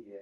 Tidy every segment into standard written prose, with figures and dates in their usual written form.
Yeah.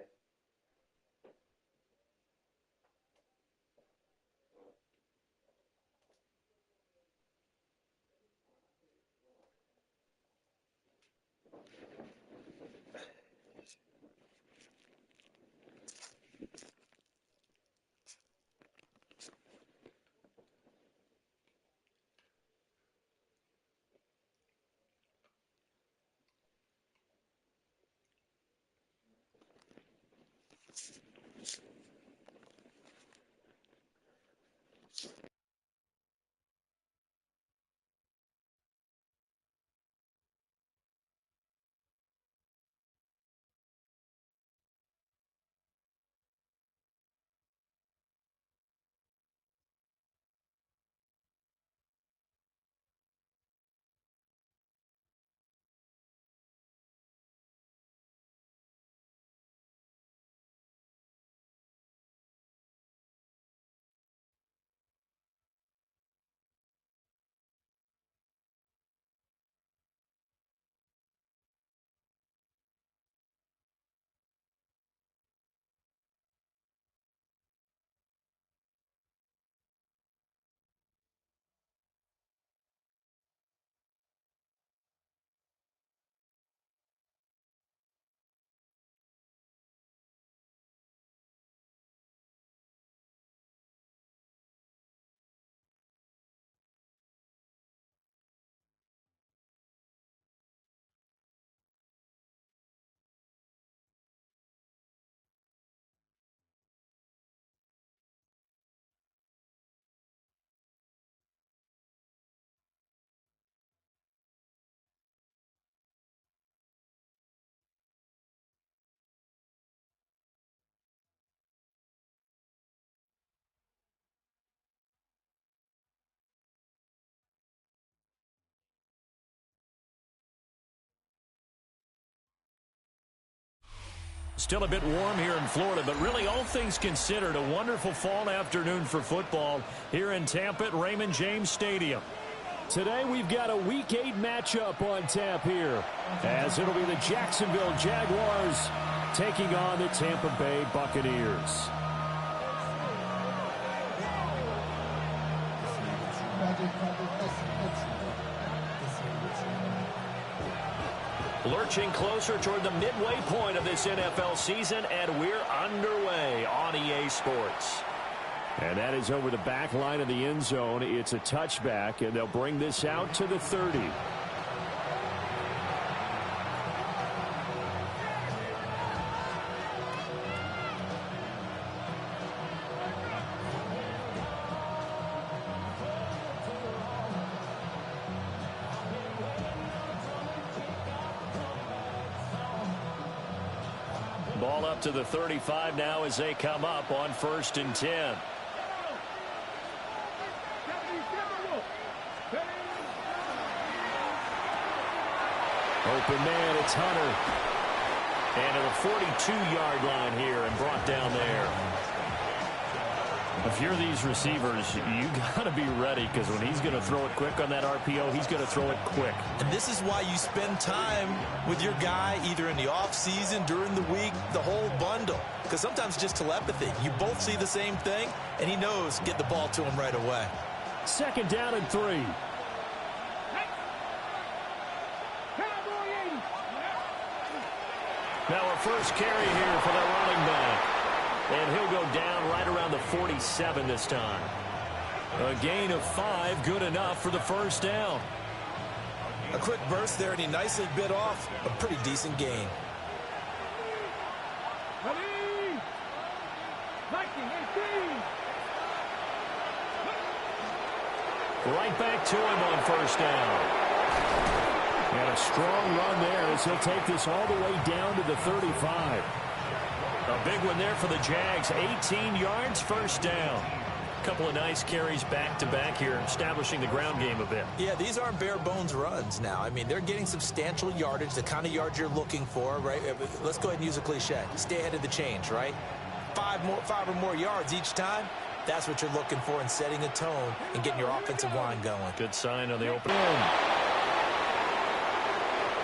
Still a bit warm here in Florida, but really all things considered, a wonderful fall afternoon for football here in Tampa at Raymond James Stadium. Today we've got a Week 8 matchup on tap here, as it'll be the Jacksonville Jaguars taking on the Tampa Bay Buccaneers. Lurching closer toward the midway point of this NFL season, and we're underway on EA Sports. And that is over the back line of the end zone. It's a touchback, and they'll bring this out to the 30. Ball up to the 35 now as they come up on 1st and 10. Open man, it's Hunter. And to the 42-yard line here and brought down there. If you're these receivers, you got to be ready, because when he's going to throw it quick on that RPO, he's going to throw it quick. And this is why you spend time with your guy either in the offseason, during the week, the whole bundle. Because sometimes just telepathy. You both see the same thing, and he knows get the ball to him right away. 2nd down and 3. Now our first carry here for the running back. And he'll go down right around the 47 this time. A gain of 5, good enough for the 1st down. A quick burst there, and he nicely bit off a pretty decent gain. Right back to him on 1st down. And a strong run there as he'll take this all the way down to the 35. A big one there for the Jags. 18 yards, 1st down. A couple of nice carries back-to-back here, establishing the ground game a bit. Yeah, these aren't bare-bones runs now. I mean, they're getting substantial yardage, the kind of yards you're looking for, right? Let's go ahead and use a cliche. Stay ahead of the change, right? 5 or more yards each time. That's what you're looking for in setting a tone and getting your offensive line going. Good sign on the opening.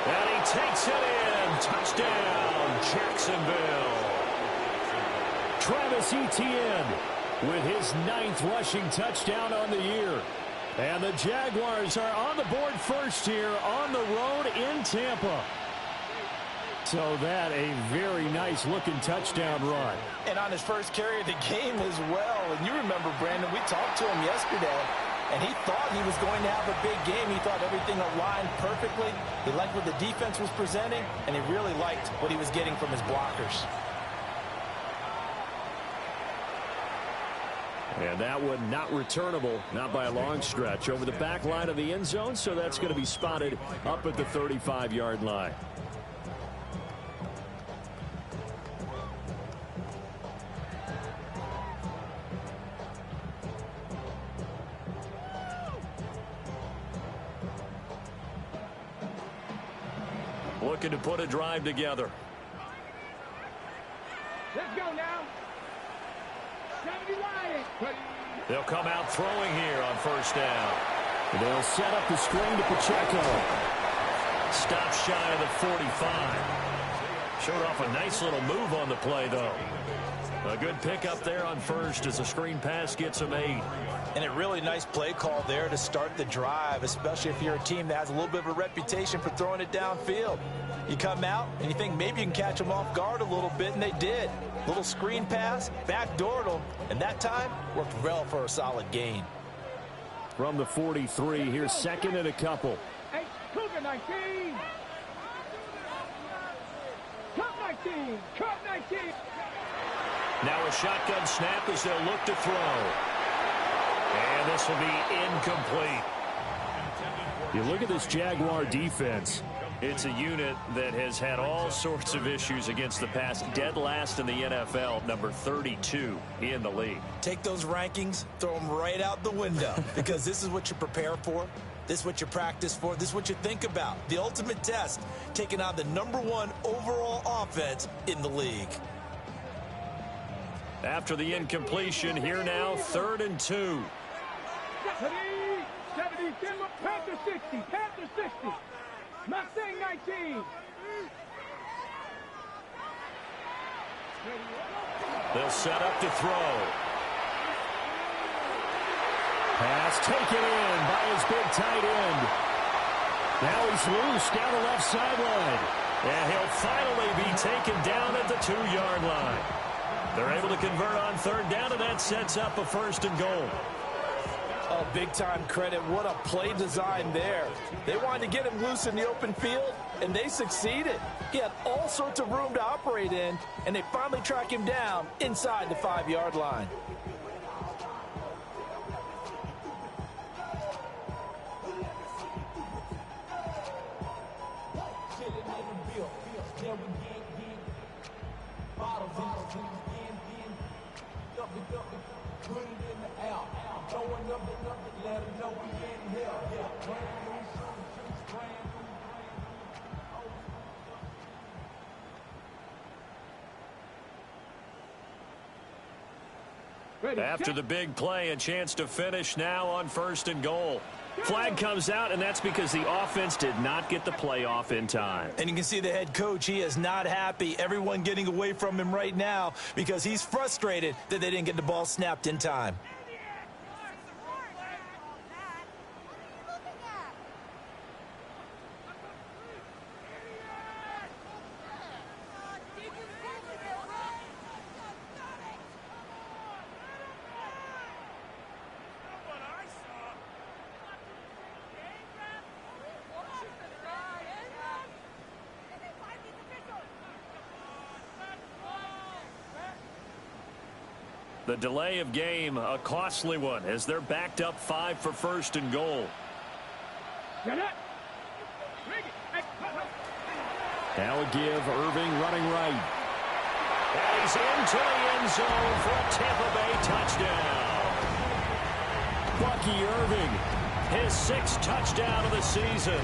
And he takes it in. And touchdown, Jacksonville. Travis Etienne with his 9th rushing touchdown on the year. And the Jaguars are on the board first here on the road in Tampa. So that a very nice-looking touchdown run. And on his first carry of the game as well. And you remember, Brandon, we talked to him yesterday, and he thought he was going to have a big game. He thought everything aligned perfectly. He liked what the defense was presenting, and he really liked what he was getting from his blockers. And that one not returnable, not by a long stretch, over the back line of the end zone, so that's going to be spotted up at the 35-yard line. Looking to put a drive together. Let's go now. They'll come out throwing here on first down. They'll set up the screen to Pacheco. Stop shy of the 45. Showed off a nice little move on the play, though. A good pickup there on first as the screen pass gets him 8. And a really nice play call there to start the drive, especially if you're a team that has a little bit of a reputation for throwing it downfield. You come out and you think maybe you can catch them off guard a little bit, and they did. Little screen pass, backdoored them, and that time worked well for a solid gain. From the 43, here's second and a couple. Hey, Cougar 19. Cup 19. Cup 19. Now a shotgun snap as they'll look to throw. And this will be incomplete. You look at this Jaguar defense. It's a unit that has had all sorts of issues against the pass. Dead last in the NFL, number 32 in the league. Take those rankings, throw them right out the window, because this is what you prepare for. This is what you practice for. This is what you think about. The ultimate test, taking on the #1 overall offense in the league. After the incompletion, here now, 3rd and 2. 70, Panther 60, Panther 60. Mustang 19. They'll set up to throw. Pass taken in by his big tight end. Now he's loose down the left sideline. And he'll finally be taken down at the 2-yard line. They're able to convert on 3rd down, and that sets up a 1st and goal. Oh, big-time credit. What a play design there. They wanted to get him loose in the open field, and they succeeded. He had all sorts of room to operate in, and they finally track him down inside the 5-yard line. After the big play, a chance to finish now on 1st and goal. Flag comes out, and that's because the offense did not get the play off in time. And you can see the head coach, he is not happy. Everyone getting away from him right now because he's frustrated that they didn't get the ball snapped in time. The delay of game, a costly one, as they're backed up 5 for 1st and goal. Now a give, Irving running right. And he's into the end zone for a Tampa Bay touchdown. Bucky Irving, his 6th touchdown of the season.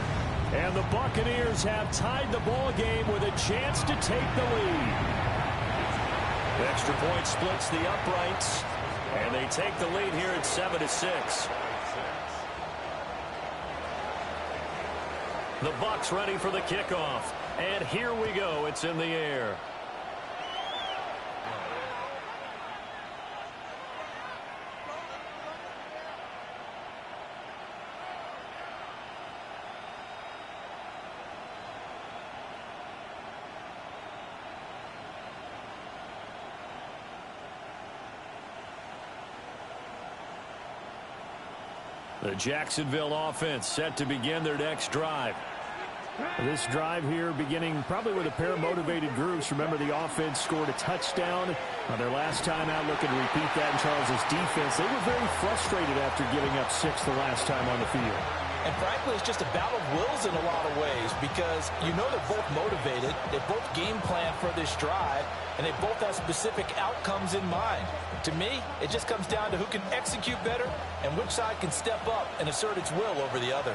And the Buccaneers have tied the ball game with a chance to take the lead. Extra point splits the uprights, and they take the lead here at 7-6. The Bucs ready for the kickoff. And here we go. It's in the air. The Jacksonville offense set to begin their next drive. This drive here beginning probably with a pair of motivated groups. Remember, the offense scored a touchdown on their last time out, looking to repeat that in Charles's defense. They were very frustrated after giving up 6 the last time on the field. And frankly, it's just a battle of wills in a lot of ways because you know they're both motivated. They both game plan for this drive, and they both have specific outcomes in mind. To me, it just comes down to who can execute better and which side can step up and assert its will over the other.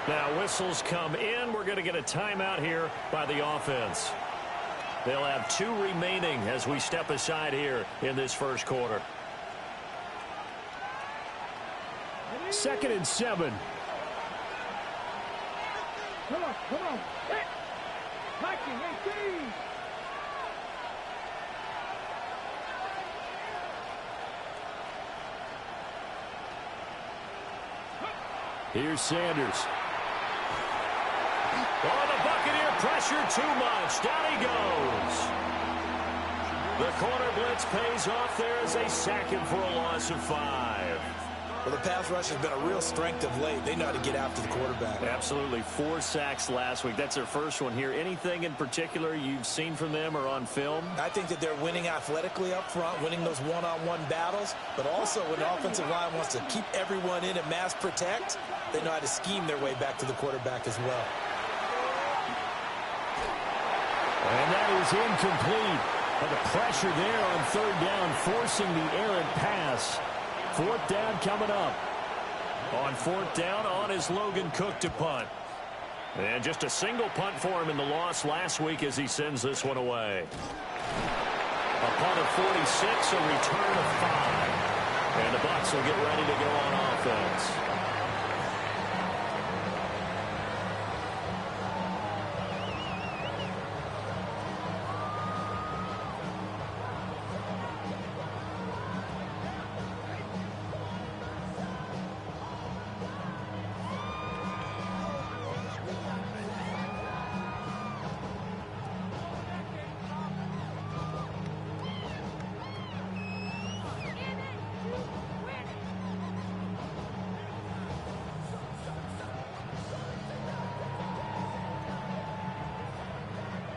Now whistles come in. We're going to get a timeout here by the offense. They'll have 2 remaining as we step aside here in this first quarter. 2nd and 7. Come on, come on. Hit. 19, 18. Here's Sanders. Oh, the Buccaneer pressure too much. Down he goes. The corner blitz pays off. There as they sack him for a loss of 5. Well, the pass rush has been a real strength of late. They know how to get after the quarterback. Absolutely. 4 sacks last week. That's their first one here. Anything in particular you've seen from them or on film? I think that they're winning athletically up front, winning those one-on-one battles, but also when the offensive line wants to keep everyone in and mass protect, they know how to scheme their way back to the quarterback as well. And that is incomplete. But the pressure there on 3rd down, forcing the errant pass. 4th down coming up. On 4th down, on is Logan Cook to punt. And just a single punt for him in the loss last week as he sends this one away. A punt of 46, a return of 5. And the Bucs will get ready to go on offense.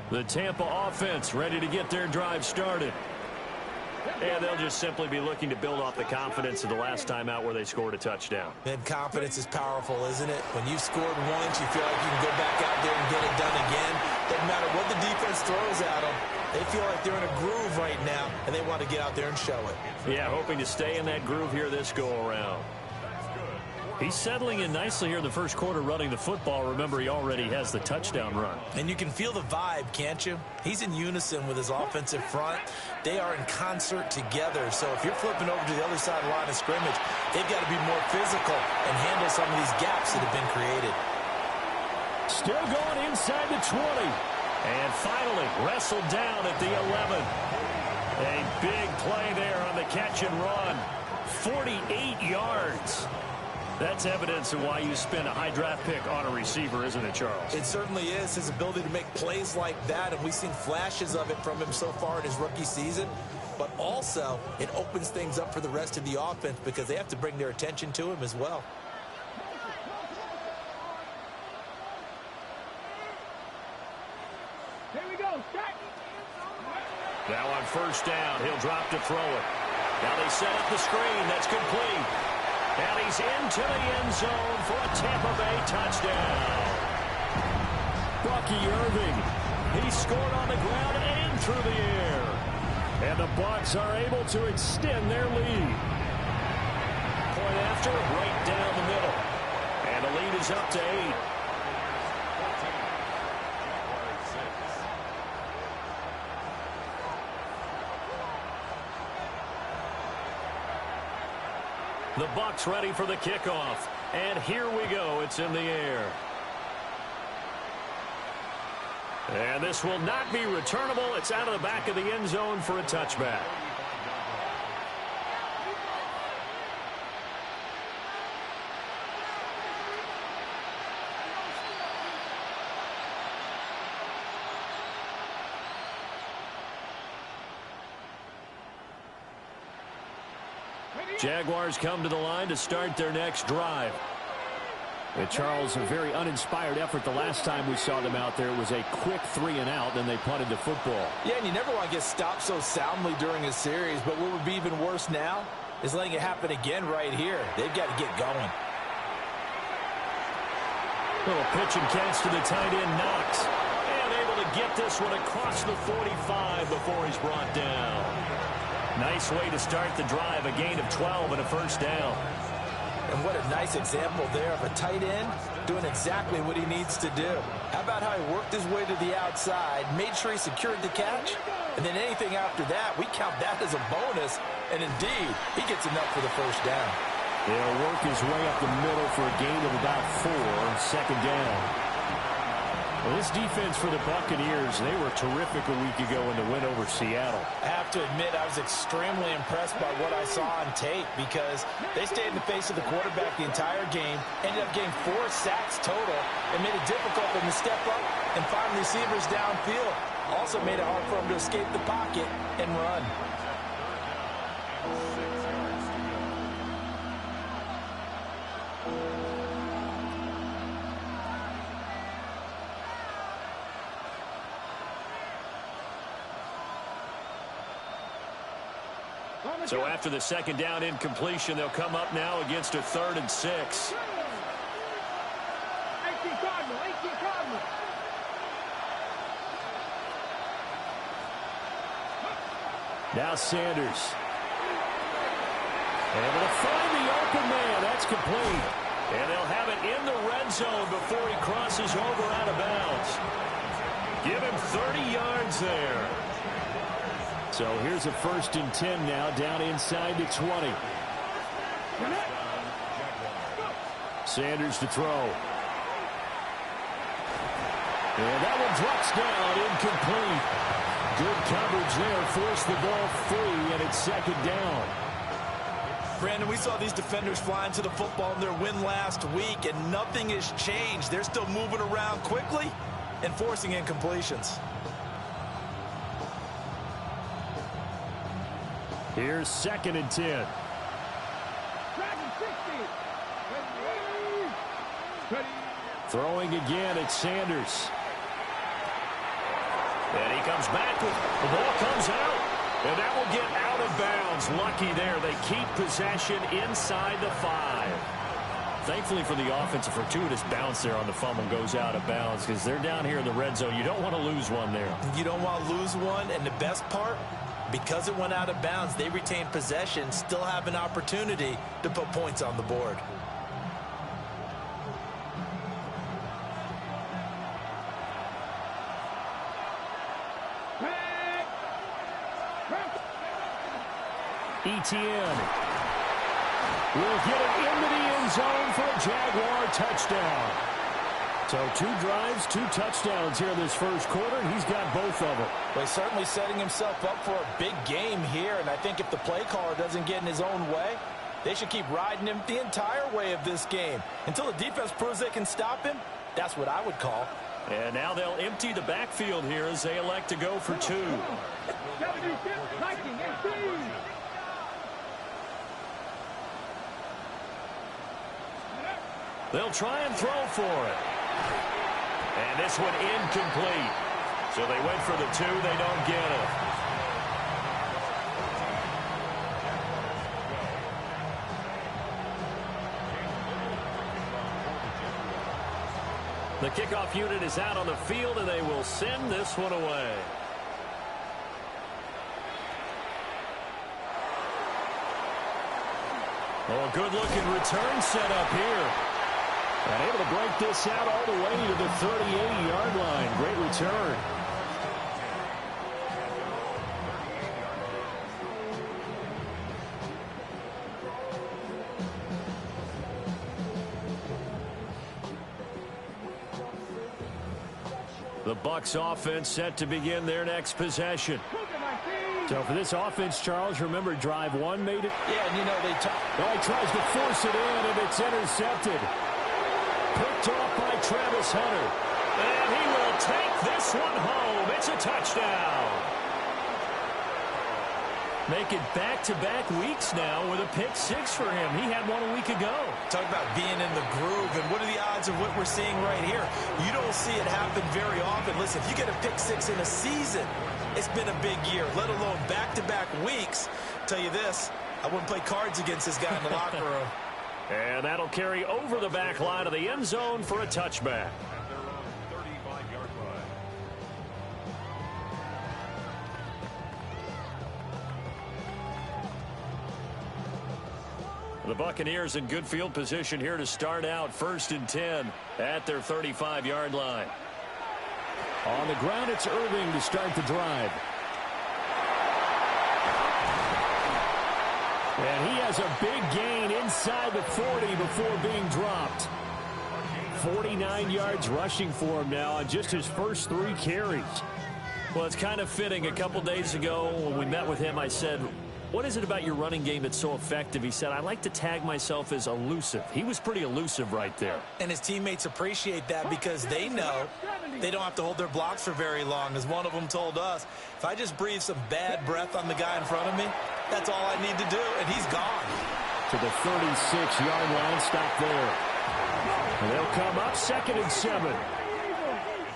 The Tampa offense ready to get their drive started. And they'll just simply be looking to build off the confidence of the last time out where they scored a touchdown. And confidence is powerful, isn't it? When you've scored once, you feel like you can go back out there and get it done again. Doesn't matter what the defense throws at them. They feel like they're in a groove right now, and they want to get out there and show it. Yeah, hoping to stay in that groove here this go-around. He's settling in nicely here in the first quarter running the football. Remember, he already has the touchdown run. And you can feel the vibe, can't you? He's in unison with his offensive front. They are in concert together. So if you're flipping over to the other side of the line of scrimmage, they've got to be more physical and handle some of these gaps that have been created. Still going inside the 20. And finally wrestled down at the 11. A big play there on the catch and run. 48 yards. That's evidence of why you spend a high draft pick on a receiver, isn't it, Charles? It certainly is. His ability to make plays like that, and we've seen flashes of it from him so far in his rookie season. But also, it opens things up for the rest of the offense because they have to bring their attention to him as well. Here we go. Shot. Now on 1st down, he'll drop to throw it. Now they set up the screen. That's complete. And he's into the end zone for a Tampa Bay touchdown. Bucky Irving. He scored on the ground and through the air. And the Bucs are able to extend their lead. Point after, right down the middle. And the lead is up to 8. The Bucs ready for the kickoff. And here we go. It's in the air. And this will not be returnable. It's out of the back of the end zone for a touchback. Jaguars come to the line to start their next drive. And Charles, a very uninspired effort the last time we saw them out there. It was a quick 3-and-out, then they punted the football. Yeah, and you never want to get stopped so soundly during a series, but what would be even worse now is letting it happen again right here. They've got to get going. Little pitch and catch to the tight end, Knox. And able to get this one across the 45 before he's brought down. Nice way to start the drive, a gain of 12 and a first down. And what a nice example there of a tight end doing exactly what he needs to do. How about how he worked his way to the outside, made sure he secured the catch, and then anything after that, we count that as a bonus. And indeed, he gets enough for the first down. He'll work his way up the middle for a gain of about 4, second down. Well, this defense for the Buccaneers, they were terrific a week ago in the win over Seattle. I have to admit, I was extremely impressed by what I saw on tape because they stayed in the face of the quarterback the entire game, ended up getting 4 sacks total, and made it difficult for them to step up and find receivers downfield. Also made it hard for them to escape the pocket and run. So after the second down incompletion, they'll come up now against a 3rd and 6. 18 Cardinal, 18 Cardinal. Now Sanders. Able to find the open man. That's complete. And they'll have it in the red zone before he crosses over out of bounds. Give him 30 yards there. So here's a 1st and 10 now, down inside the 20. Sanders to throw. And that one drops down, incomplete. Good coverage there, forced the ball free, and it's 2nd down. Brandon, we saw these defenders fly into the football in their win last week, and nothing has changed. They're still moving around quickly and forcing incompletions. Here's 2nd and 10. Throwing again at Sanders. And he comes back with the ball comes out. And that will get out of bounds. Lucky there. They keep possession inside the 5. Thankfully for the offense, a fortuitous bounce there on the fumble goes out of bounds because they're down here in the red zone. You don't want to lose one there. You don't want to lose one, and the best part, because it went out of bounds, they retain possession, still have an opportunity to put points on the board. Etienne will get it into the end zone for a Jaguar touchdown. So 2 drives, 2 touchdowns here in this first quarter, and he's got both of them. Well, he's certainly setting himself up for a big game here, and I think if the play caller doesn't get in his own way, they should keep riding him the entire way of this game. Until the defense proves they can stop him, that's what I would call. And now they'll empty the backfield here as they elect to go for 2. They'll try and throw for it. And this one incomplete. So they went for the 2. They don't get it. The kickoff unit is out on the field, and they will send this one away. Oh, good-looking return set up here. And able to break this out all the way to the 38-yard line. Great return. The Bucs offense set to begin their next possession. So for this offense, Charles, remember drive one made it. Yeah, and you know they he tries to force it in, and it's intercepted. Picked off by Travis Hunter. And he will take this one home. It's a touchdown. Make it back-to-back weeks now with a pick six for him. He had one a week ago. talk about being in the groove, and what are the odds of what we're seeing right here? You don't see it happen very often. Listen, if you get a pick six in a season, it's been a big year, let alone back-to-back weeks. Tell you this, I wouldn't play cards against this guy in the locker room. And that'll carry over the back line of the end zone for a touchback. The Buccaneers in good field position here to start out 1st and 10 at their 35-yard line. On the ground, it's Irving to start the drive. And he has a big gain inside the 40 before being dropped. 49 yards rushing for him now on just his first 3 carries. Well, it's kind of fitting. A couple days ago when we met with him, I said, what is it about your running game that's so effective? He said, I like to tag myself as elusive. He was pretty elusive right there. And his teammates appreciate that because they know they don't have to hold their blocks for very long. As one of them told us, if I just breathe some bad breath on the guy in front of me, that's all I need to do, and he's gone. To the 36-yard line, stop there. And they'll come up 2nd and 7. It's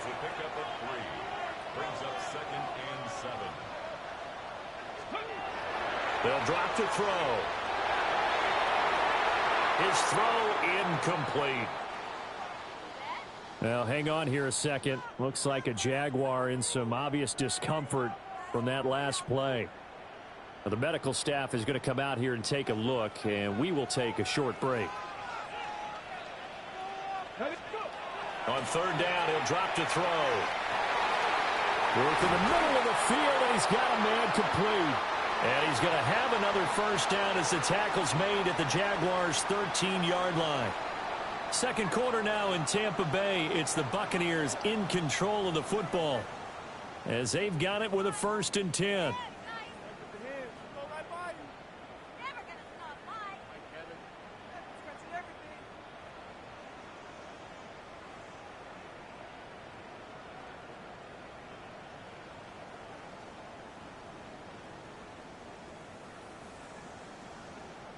a pickup of 3. Brings up 2nd and 7. They'll drop to throw. His throw incomplete. Now, hang on here a second. Looks like a Jaguar in some obvious discomfort from that last play. Now, the medical staff is going to come out here and take a look, and we will take a short break. On 3rd down, he'll drop to throw. Work in the middle of the field, and he's got a man complete. And he's going to have another 1st down as the tackle's made at the Jaguars' 13-yard line. 2nd quarter now in Tampa Bay. It's the Buccaneers in control of the football as they've got it with a 1st and 10.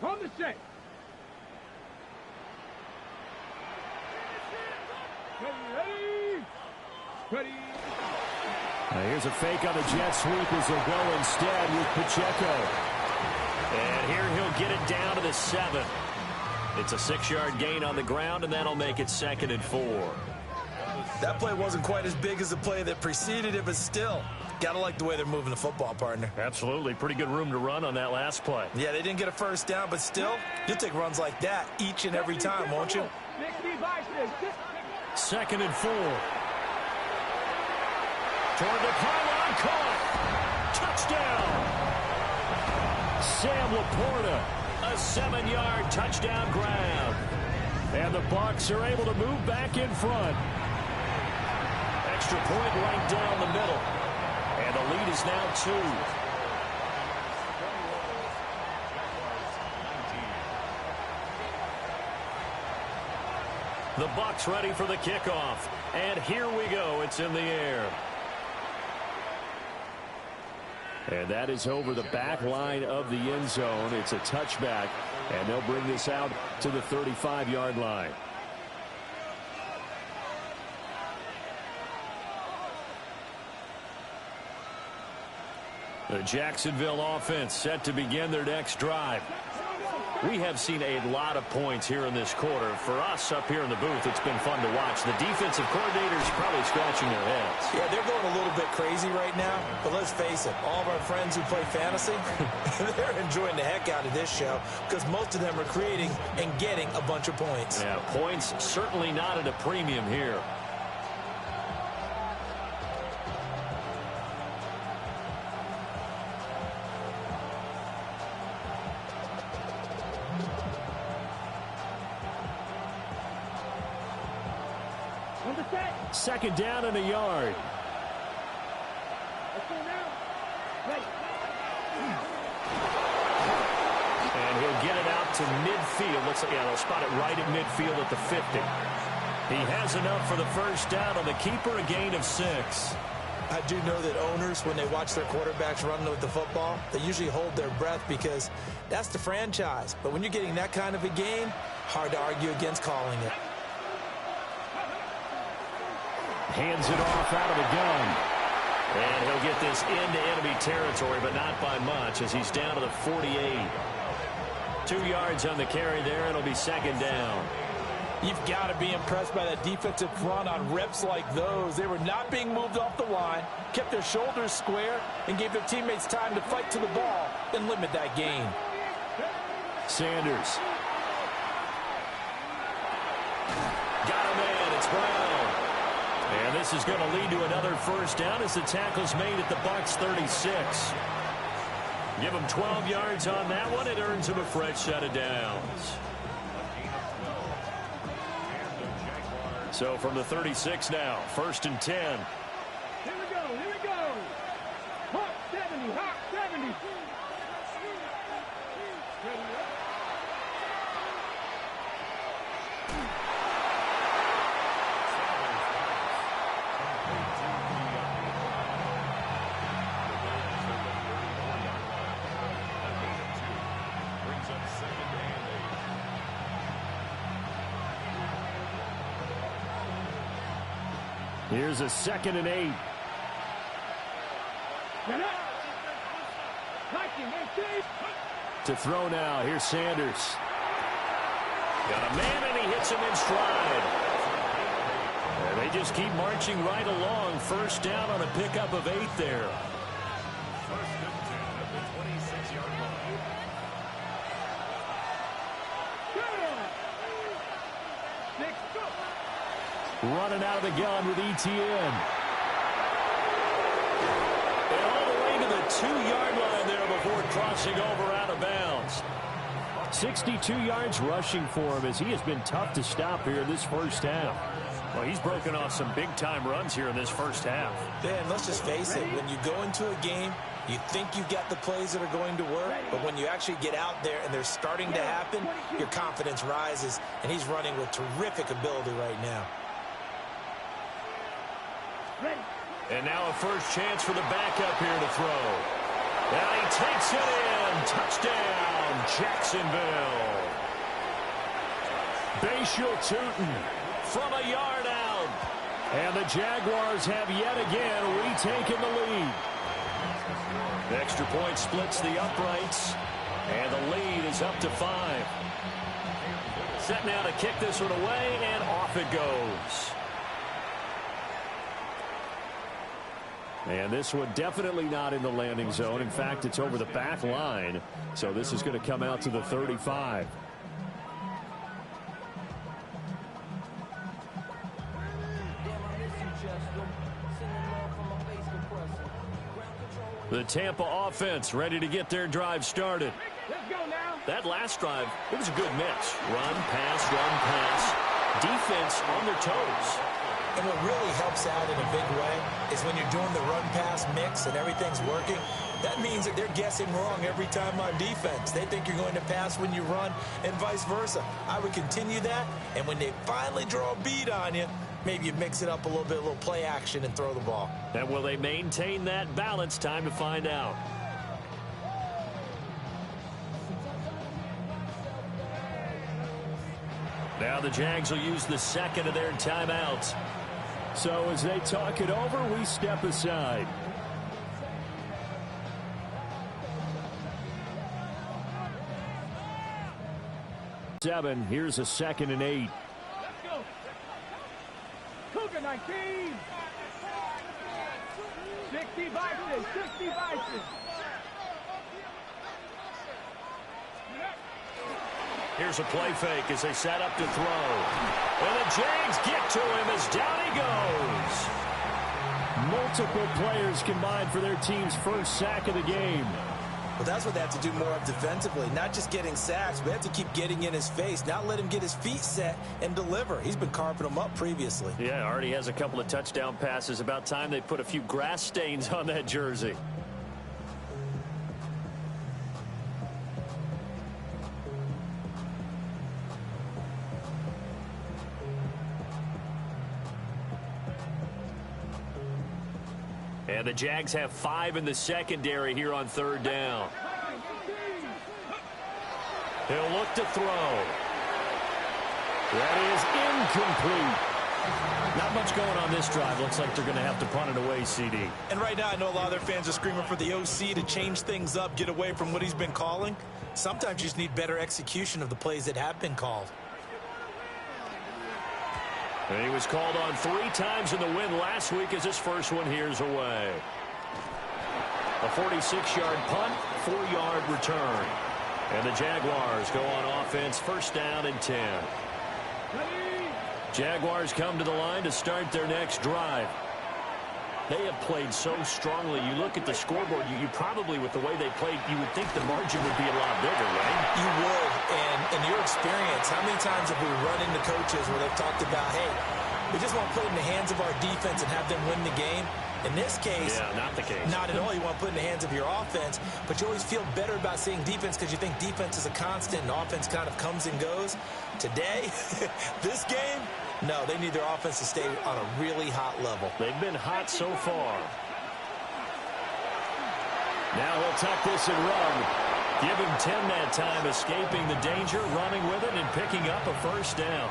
On the set. Ready. Now here's a fake on the jet sweep as they'll go instead with Pacheco. And here he'll get it down to the 7. It's a 6-yard gain on the ground, and that'll make it 2nd and 4. That play wasn't quite as big as the play that preceded it, but still, got to like the way they're moving the football, partner. Absolutely. Pretty good room to run on that last play. Yeah, they didn't get a 1st down, but still, you'll take runs like that each and every time, won't you? 2nd and 4. Toward the pylon, caught. Touchdown. Sam Laporta, a 7-yard touchdown grab. And the Bucs are able to move back in front. Extra point right down the middle. And the lead is now 2. The Bucs ready for the kickoff. And here we go. It's in the air. And that is over the back line of the end zone. It's a touchback, and they'll bring this out to the 35-yard line. The Jacksonville offense set to begin their next drive. We have seen a lot of points here in this quarter. For us up here in the booth, it's been fun to watch. The defensive coordinators probably scratching their heads. Yeah, they're going a little bit crazy right now, but let's face it, all of our friends who play fantasy, they're enjoying the heck out of this show because most of them are creating and getting a bunch of points. Yeah, points certainly not at a premium here. On the Second down and a yard. And he'll get it out to midfield. Looks like, yeah, they'll spot it right at midfield at the 50. He has enough for the first down on the keeper, a gain of 6. I do know that owners, when they watch their quarterbacks run with the football, they usually hold their breath because that's the franchise. But when you're getting that kind of a game, hard to argue against calling it. Hands it off out of the gun. And he'll get this into enemy territory, but not by much as he's down to the 48. 2 yards on the carry there. It'll be second down. You've got to be impressed by that defensive front on reps like those. They were not being moved off the line, kept their shoulders square, and gave their teammates time to fight to the ball and limit that gain. Sanders. Got a man. It's Brown. And this is going to lead to another first down as the tackle's made at the Bucs 36. Give him 12 yards on that one. It earns him a fresh set of downs. So from the 36 now, 1st and 10. Here we go, here we go. Hawk 70, Hawk 70. Ready up. Here's a 2nd and 8. To throw now. Here's Sanders. Got a man, and he hits him in stride. And they just keep marching right along. First down on a pickup of 8 there. First and 10 at the 26-yard line. Running out of the gun with ETN. And all the way to the 2-yard line there before crossing over out of bounds. 62 yards rushing for him as he has been tough to stop here in this first half. Well, he's broken off some big-time runs here in this first half. Dan, let's just face it. When you go into a game, you think you've got the plays that are going to work, but when you actually get out there and they're starting to happen, your confidence rises, and he's running with terrific ability right now. And now a first chance for the backup here to throw. And he takes it in. Touchdown, Jacksonville. Bashal Tootin from a yard out. And the Jaguars have yet again retaken the lead. The extra point splits the uprights. And the lead is up to 5. Set now to kick this one away, and off it goes. And this one definitely not in the landing zone. In fact, it's over the back line. So this is going to come out to the 35. The Tampa offense ready to get their drive started. Let's go now. That last drive, it was a good mix. Run, pass. Defense on their toes. And what really helps out in a big way is when you're doing the run-pass mix and everything's working, that means that they're guessing wrong every time on defense. They think you're going to pass when you run and vice versa. I would continue that, and when they finally draw a beat on you, maybe you mix it up a little bit, a little play action, and throw the ball. And will they maintain that balance? Time to find out. Now the Jags will use the second of their timeouts. So as they talk it over, we step aside. Seven. Here's a 2nd and 8. Let's go. Cougar 19. 60 Vices. 60 Vices. Here's a play fake as they set up to throw. And the Jags get to him as down he goes. Multiple players combined for their team's first sack of the game. Well, that's what they have to do more of defensively, not just getting sacks, but they have to keep getting in his face, not let him get his feet set and deliver. He's been carving them up previously. Yeah, already has a couple of touchdown passes. About time they put a few grass stains on that jersey. And the Jags have 5 in the secondary here on 3rd down. He'll look to throw. That is incomplete. Not much going on this drive. Looks like they're going to have to punt it away, CD. And right now, I know a lot of their fans are screaming for the OC to change things up, get away from what he's been calling. Sometimes you just need better execution of the plays that have been called. And he was called on 3 times in the win last week as his first one here's away. A 46-yard punt, 4-yard return. And the Jaguars go on offense, 1st down and 10. Jaguars come to the line to start their next drive. They have played so strongly. You look at the scoreboard, you probably, with the way they played, you would think the margin would be a lot bigger, right? You would. And in your experience, how many times have we run into coaches where they've talked about, hey, we just want to put it in the hands of our defense and have them win the game? In this case, yeah, not the case. Not at all. You want to put it in the hands of your offense, but you always feel better about seeing defense because you think defense is a constant and offense kind of comes and goes. Today, this game, no, they need their offense to stay on a really hot level. They've been hot so far. Now he'll tuck this and run. Give him 10 that time, escaping the danger, running with it, and picking up a 1st down.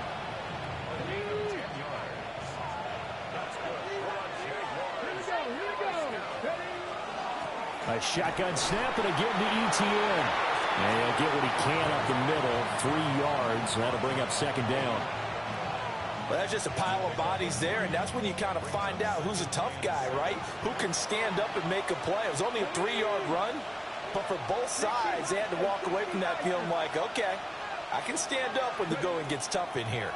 A shotgun snap and again to ETN. And he'll get what he can up the middle, 3 yards. That'll bring up 2nd down. Well, that's just a pile of bodies there, and that's when you kind of find out who's a tough guy, right? Who can stand up and make a play. It was only a 3-yard run, but for both sides, they had to walk away from that feeling like, okay, I can stand up when the going gets tough in here.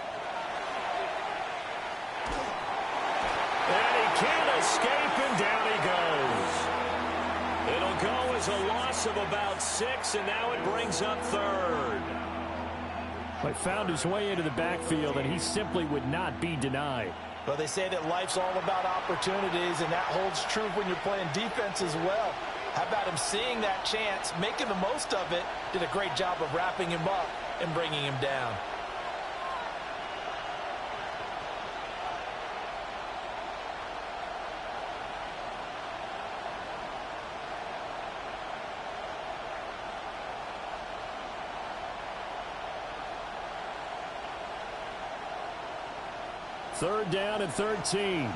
And he can't escape, and down he goes. It'll go as a loss of about 6, and now it brings up 3rd. But found his way into the backfield, and he simply would not be denied. Well, they say that life's all about opportunities, and that holds true when you're playing defense as well. How about him seeing that chance, making the most of it, did a great job of wrapping him up and bringing him down. Third down and 13.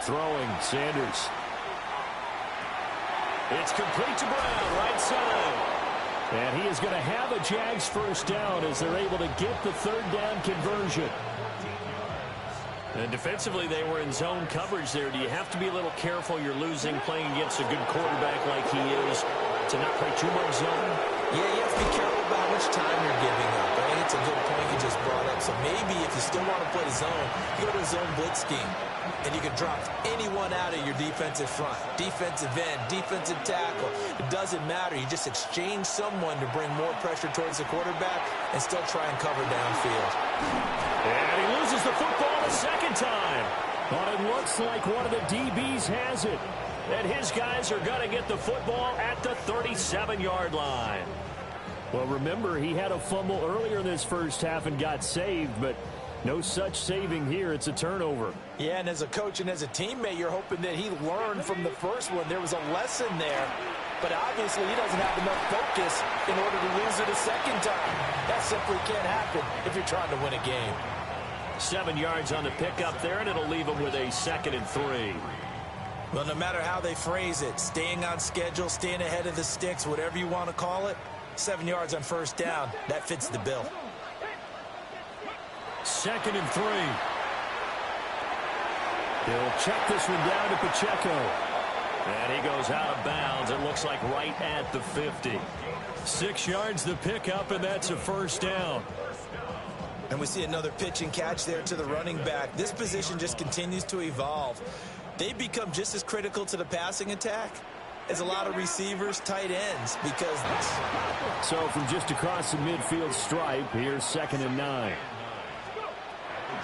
Throwing, Sanders. It's complete to Brown, right side. And he is going to have a Jags 1st down as they're able to get the 3rd down conversion. And defensively, they were in zone coverage there. Do you have to be a little careful? You're losing, playing against a good quarterback like he is, to not play too much zone? Yeah, you have to be careful about how much time you're giving up. I think it's a good point you just brought up. So maybe if you still want to play zone, you go to a zone blitz scheme. And you can drop anyone out of your defensive front. Defensive end, defensive tackle. It doesn't matter. You just exchange someone to bring more pressure towards the quarterback and still try and cover downfield. And he loses the football a 2nd time. But it looks like one of the DBs has it. And his guys are going to get the football at the 37-yard line. Well, remember, he had a fumble earlier in this 1st half and got saved, but no such saving here. It's a turnover. Yeah, and as a coach and as a teammate, you're hoping that he learned from the first one. There was a lesson there, but obviously he doesn't have enough focus in order to lose it a 2nd time. That simply can't happen if you're trying to win a game. 7 yards on the pickup there, and it'll leave him with a 2nd and 3. Well, no matter how they phrase it, staying on schedule, staying ahead of the sticks, whatever you want to call it, 7 yards on 1st down, that fits the bill. 2nd and 3. He'll check this one down to Pacheco. And he goes out of bounds. It looks like right at the 50. 6 yards the pickup, and that's a 1st down. And we see another pitch and catch there to the running back. This position just continues to evolve. They become just as critical to the passing attack as a lot of receivers, tight ends, because... So from just across the midfield stripe, here's 2nd and 9.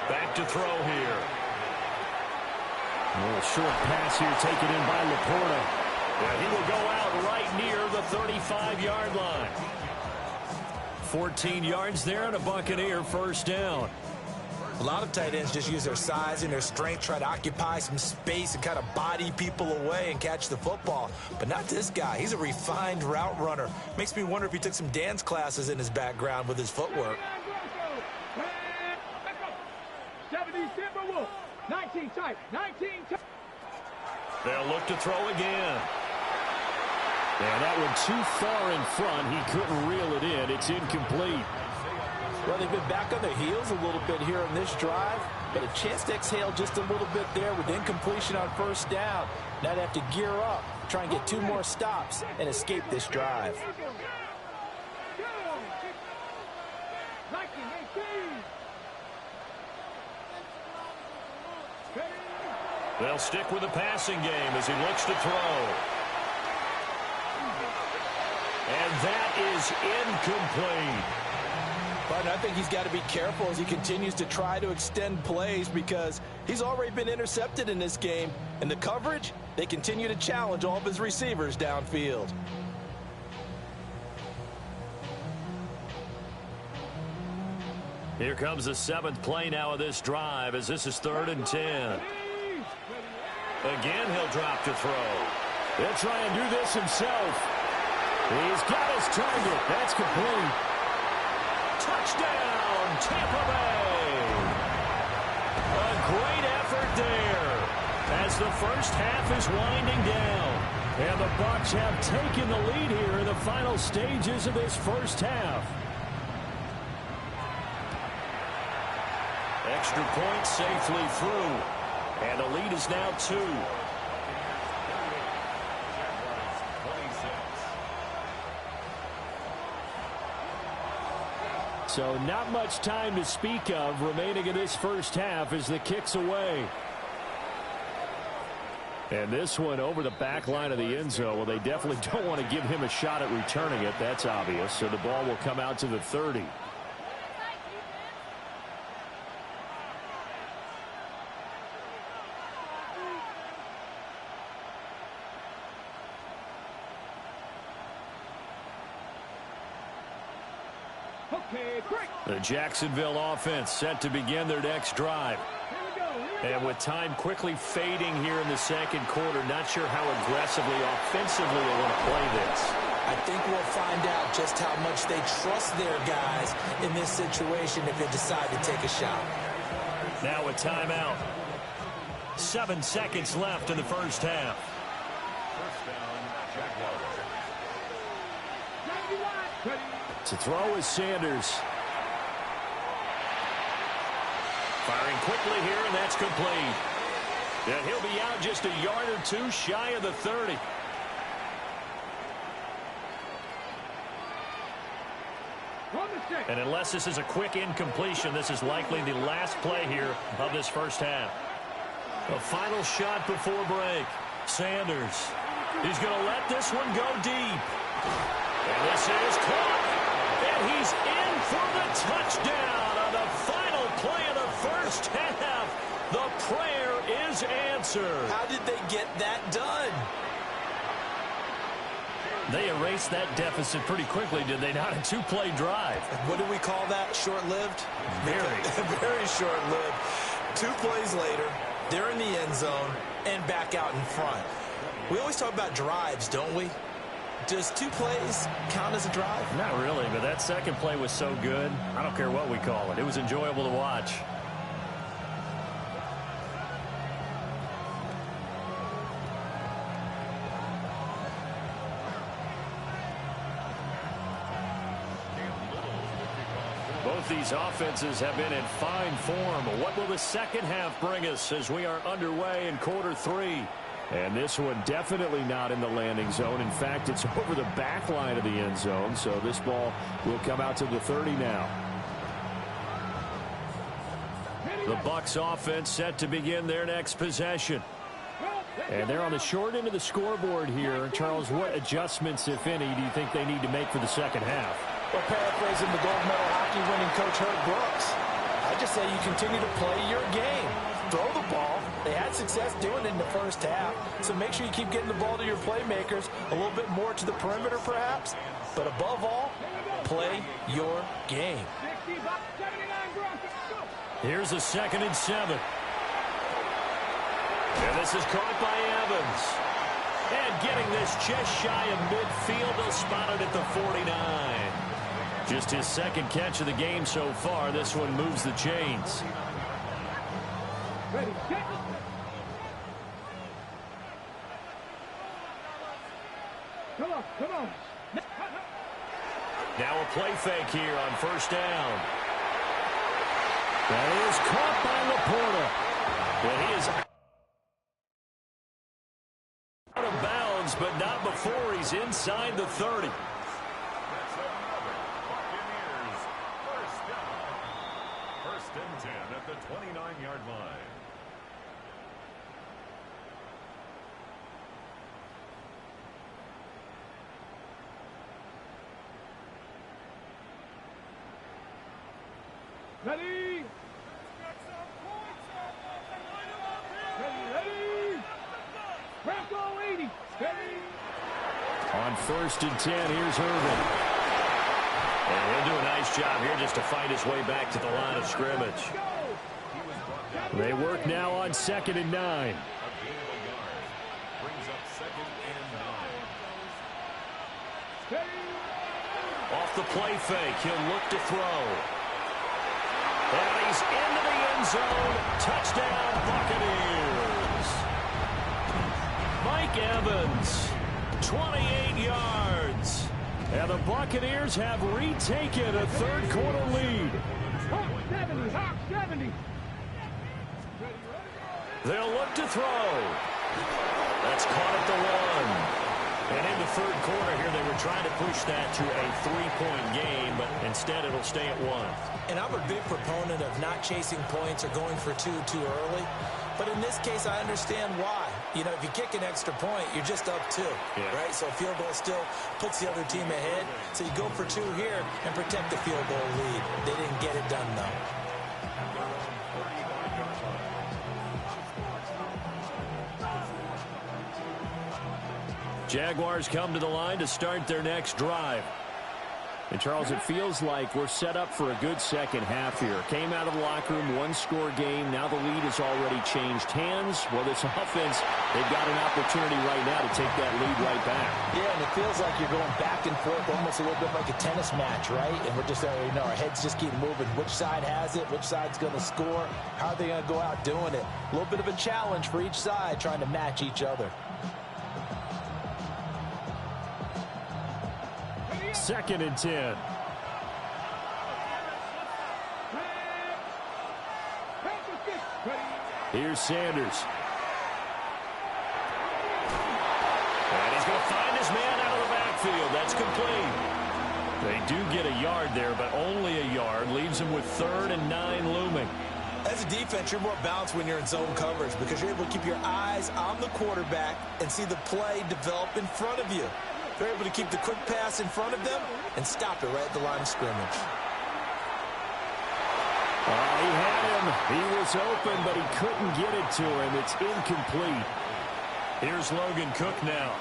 Back to throw here. A little short pass here taken in by Laporta. Yeah, he will go out right near the 35-yard line. 14 yards there and a Buccaneer first down. A lot of tight ends just use their size and their strength, try to occupy some space and kind of body people away and catch the football. But not this guy. He's a refined route runner. Makes me wonder if he took some dance classes in his background with his footwork. 70 Timberwolves. 19 tight. 19 tight. They'll look to throw again. Yeah, that one too far in front. He couldn't reel it in. It's incomplete. Well, they've been back on their heels a little bit here on this drive, but a chance to exhale just a little bit there with incompletion on first down. Now they have to gear up, try and get 2 more stops and escape this drive. They'll stick with the passing game as he looks to throw. And that is incomplete. But I think he's got to be careful as he continues to try to extend plays because he's already been intercepted in this game. And the coverage, they continue to challenge all of his receivers downfield. Here comes the 7th play now of this drive as this is 3rd and 10. Again, he'll drop to throw. He'll try and do this himself. He's got his target. That's complete. Touchdown, Tampa Bay. A great effort there as the first half is winding down. And the Bucs have taken the lead here in the final stages of this first half. Extra point safely through. And the lead is now 2. So not much time to speak of remaining in this first half as the kick's away. And this one over the back line of the end zone. Well, they definitely don't want to give him a shot at returning it. That's obvious. So the ball will come out to the 30. The Jacksonville offense set to begin their next drive. And with time quickly fading here in the second quarter, not sure how aggressively, offensively they want to play this. I think we'll find out just how much they trust their guys in this situation if they decide to take a shot. Now a timeout. 7 seconds left in the first half. First down, Jaguars. To throw is Sanders. Firing quickly here, and that's complete. And he'll be out just a yard or 2 shy of the 30. And unless this is a quick incompletion, this is likely the last play here of this first half. A final shot before break. Sanders. He's going to let this one go deep. And this is caught. And he's in for the touchdown on the final play of the first half. The prayer is answered. How did they get that done? They erased that deficit pretty quickly, did they not? A 2-play drive. What do we call that? Short-lived? Very. Very short-lived. 2 plays later, they're in the end zone and back out in front. We always talk about drives, don't we? Does 2 plays count as a drive? Not really, but that second play was so good. I don't care what we call it. It was enjoyable to watch. Both these offenses have been in fine form. What will the second half bring us as we are underway in quarter 3? And this one definitely not in the landing zone. In fact, it's over the back line of the end zone. So this ball will come out to the 30 now. The Bucs offense set to begin their next possession. And they're on the short end of the scoreboard here. Charles, what adjustments, if any, do you think they need to make for the second half? Well, paraphrasing the gold medal hockey winning coach Herb Brooks, I just say you continue to play your game. Throw the ball. They had success doing it in the first half, so make sure you keep getting the ball to your playmakers, a little bit more to the perimeter perhaps, but above all, play your game. Here's a 2nd and 7. And this is caught by Evans. And getting this just shy of midfield, they'll spot it at the 49. Just his 2nd catch of the game so far. This one moves the chains. Ready, set. Come on, come on. Now a play fake here on 1st down. That is caught by Laporta. And he is out of bounds, but not before he's inside the 30. That's another Buccaneers first down. 1st and 10 at the 29-yard line. Ready. Ready. Bronco 80. Ready. On 1st and 10, here's Irvin. And he'll do a nice job here just to fight his way back to the line of scrimmage. They work now on 2nd and 9. A gain of a yard. Brings up 2nd and 9. Off the play fake, he'll look to throw. And he's into the end zone. Touchdown, Buccaneers. Mike Evans, 28 yards. And the Buccaneers have retaken a 3rd quarter lead. Hawk 70. Hawk 70. They'll look to throw. That's caught at the 1. And in the 3rd quarter here, they were trying to push that to a 3-point game, but instead it'll stay at 1. And I'm a big proponent of not chasing points or going for two too early. But in this case, I understand why. You know, if you kick an extra point, you're just up 2, right? So field goal still puts the other team ahead. So you go for 2 here and protect the field goal lead. They didn't get it done, though. Jaguars come to the line to start their next drive. And, Charles, it feels like we're set up for a good second half here. Came out of the locker room, 1-score game. Now the lead has already changed hands. Well, this offense, they've got an opportunity right now to take that lead right back. Yeah, and it feels like you're going back and forth, almost a little bit like a tennis match, right? And we're just, our heads just keep moving. Which side has it? Which side's going to score? How are they going to go out doing it? A little bit of a challenge for each side, trying to match each other. 2nd and 10. Here's Sanders. And he's going to find his man out of the backfield. That's complete. They do get a yard there, but only a yard. Leaves them with 3rd and 9 looming. As a defense, you're more balanced when you're in zone coverage because you're able to keep your eyes on the quarterback and see the play develop in front of you. They're able to keep the quick pass in front of them and stop it right at the line of scrimmage. He had him. He was open, but he couldn't get it to him. It's incomplete. Here's Logan Cook now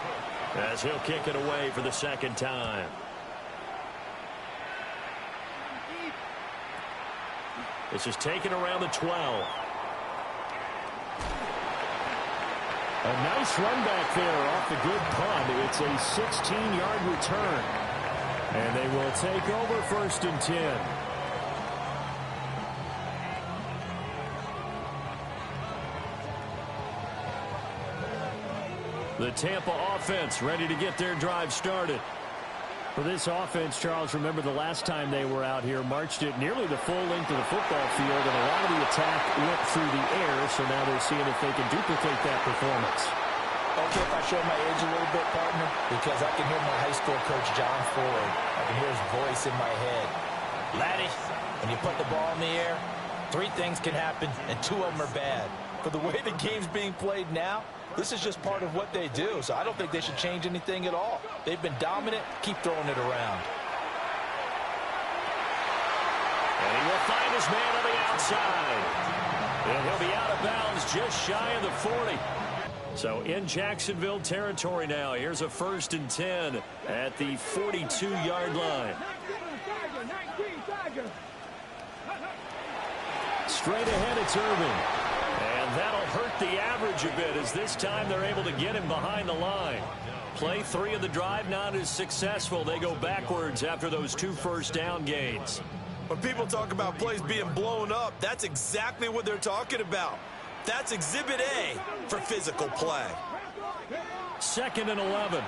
as he'll kick it away for the 2nd time. This is taken around the 12. A nice run back there off the good punt. It's a 16-yard return. And they will take over 1st and 10. The Tampa offense ready to get their drive started. For this offense, Charles, remember the last time they were out here, marched it nearly the full length of the football field, and a lot of the attack went through the air, so now they're seeing if they can duplicate that performance. Okay, if I show my age a little bit, partner, because I can hear my high school coach, John Ford. I can hear his voice in my head. Laddie, when you put the ball in the air, Three things can happen, and two of them are bad. For the way the game's being played now, this is just part of what they do, so I don't think they should change anything at all. They've been dominant. Keep throwing it around. And he will find his man on the outside. And he'll be out of bounds just shy of the 40. So in Jacksonville territory now. Here's a 1st and 10 at the 42-yard line. Straight ahead, it's Irving. And that'll hurt the average a bit as this time they're able to get him behind the line. Play 3 of the drive not as successful. They go backwards after those 2 first down gains. When people talk about plays being blown up, that's exactly what they're talking about. That's Exhibit A for physical play. 2nd and 11.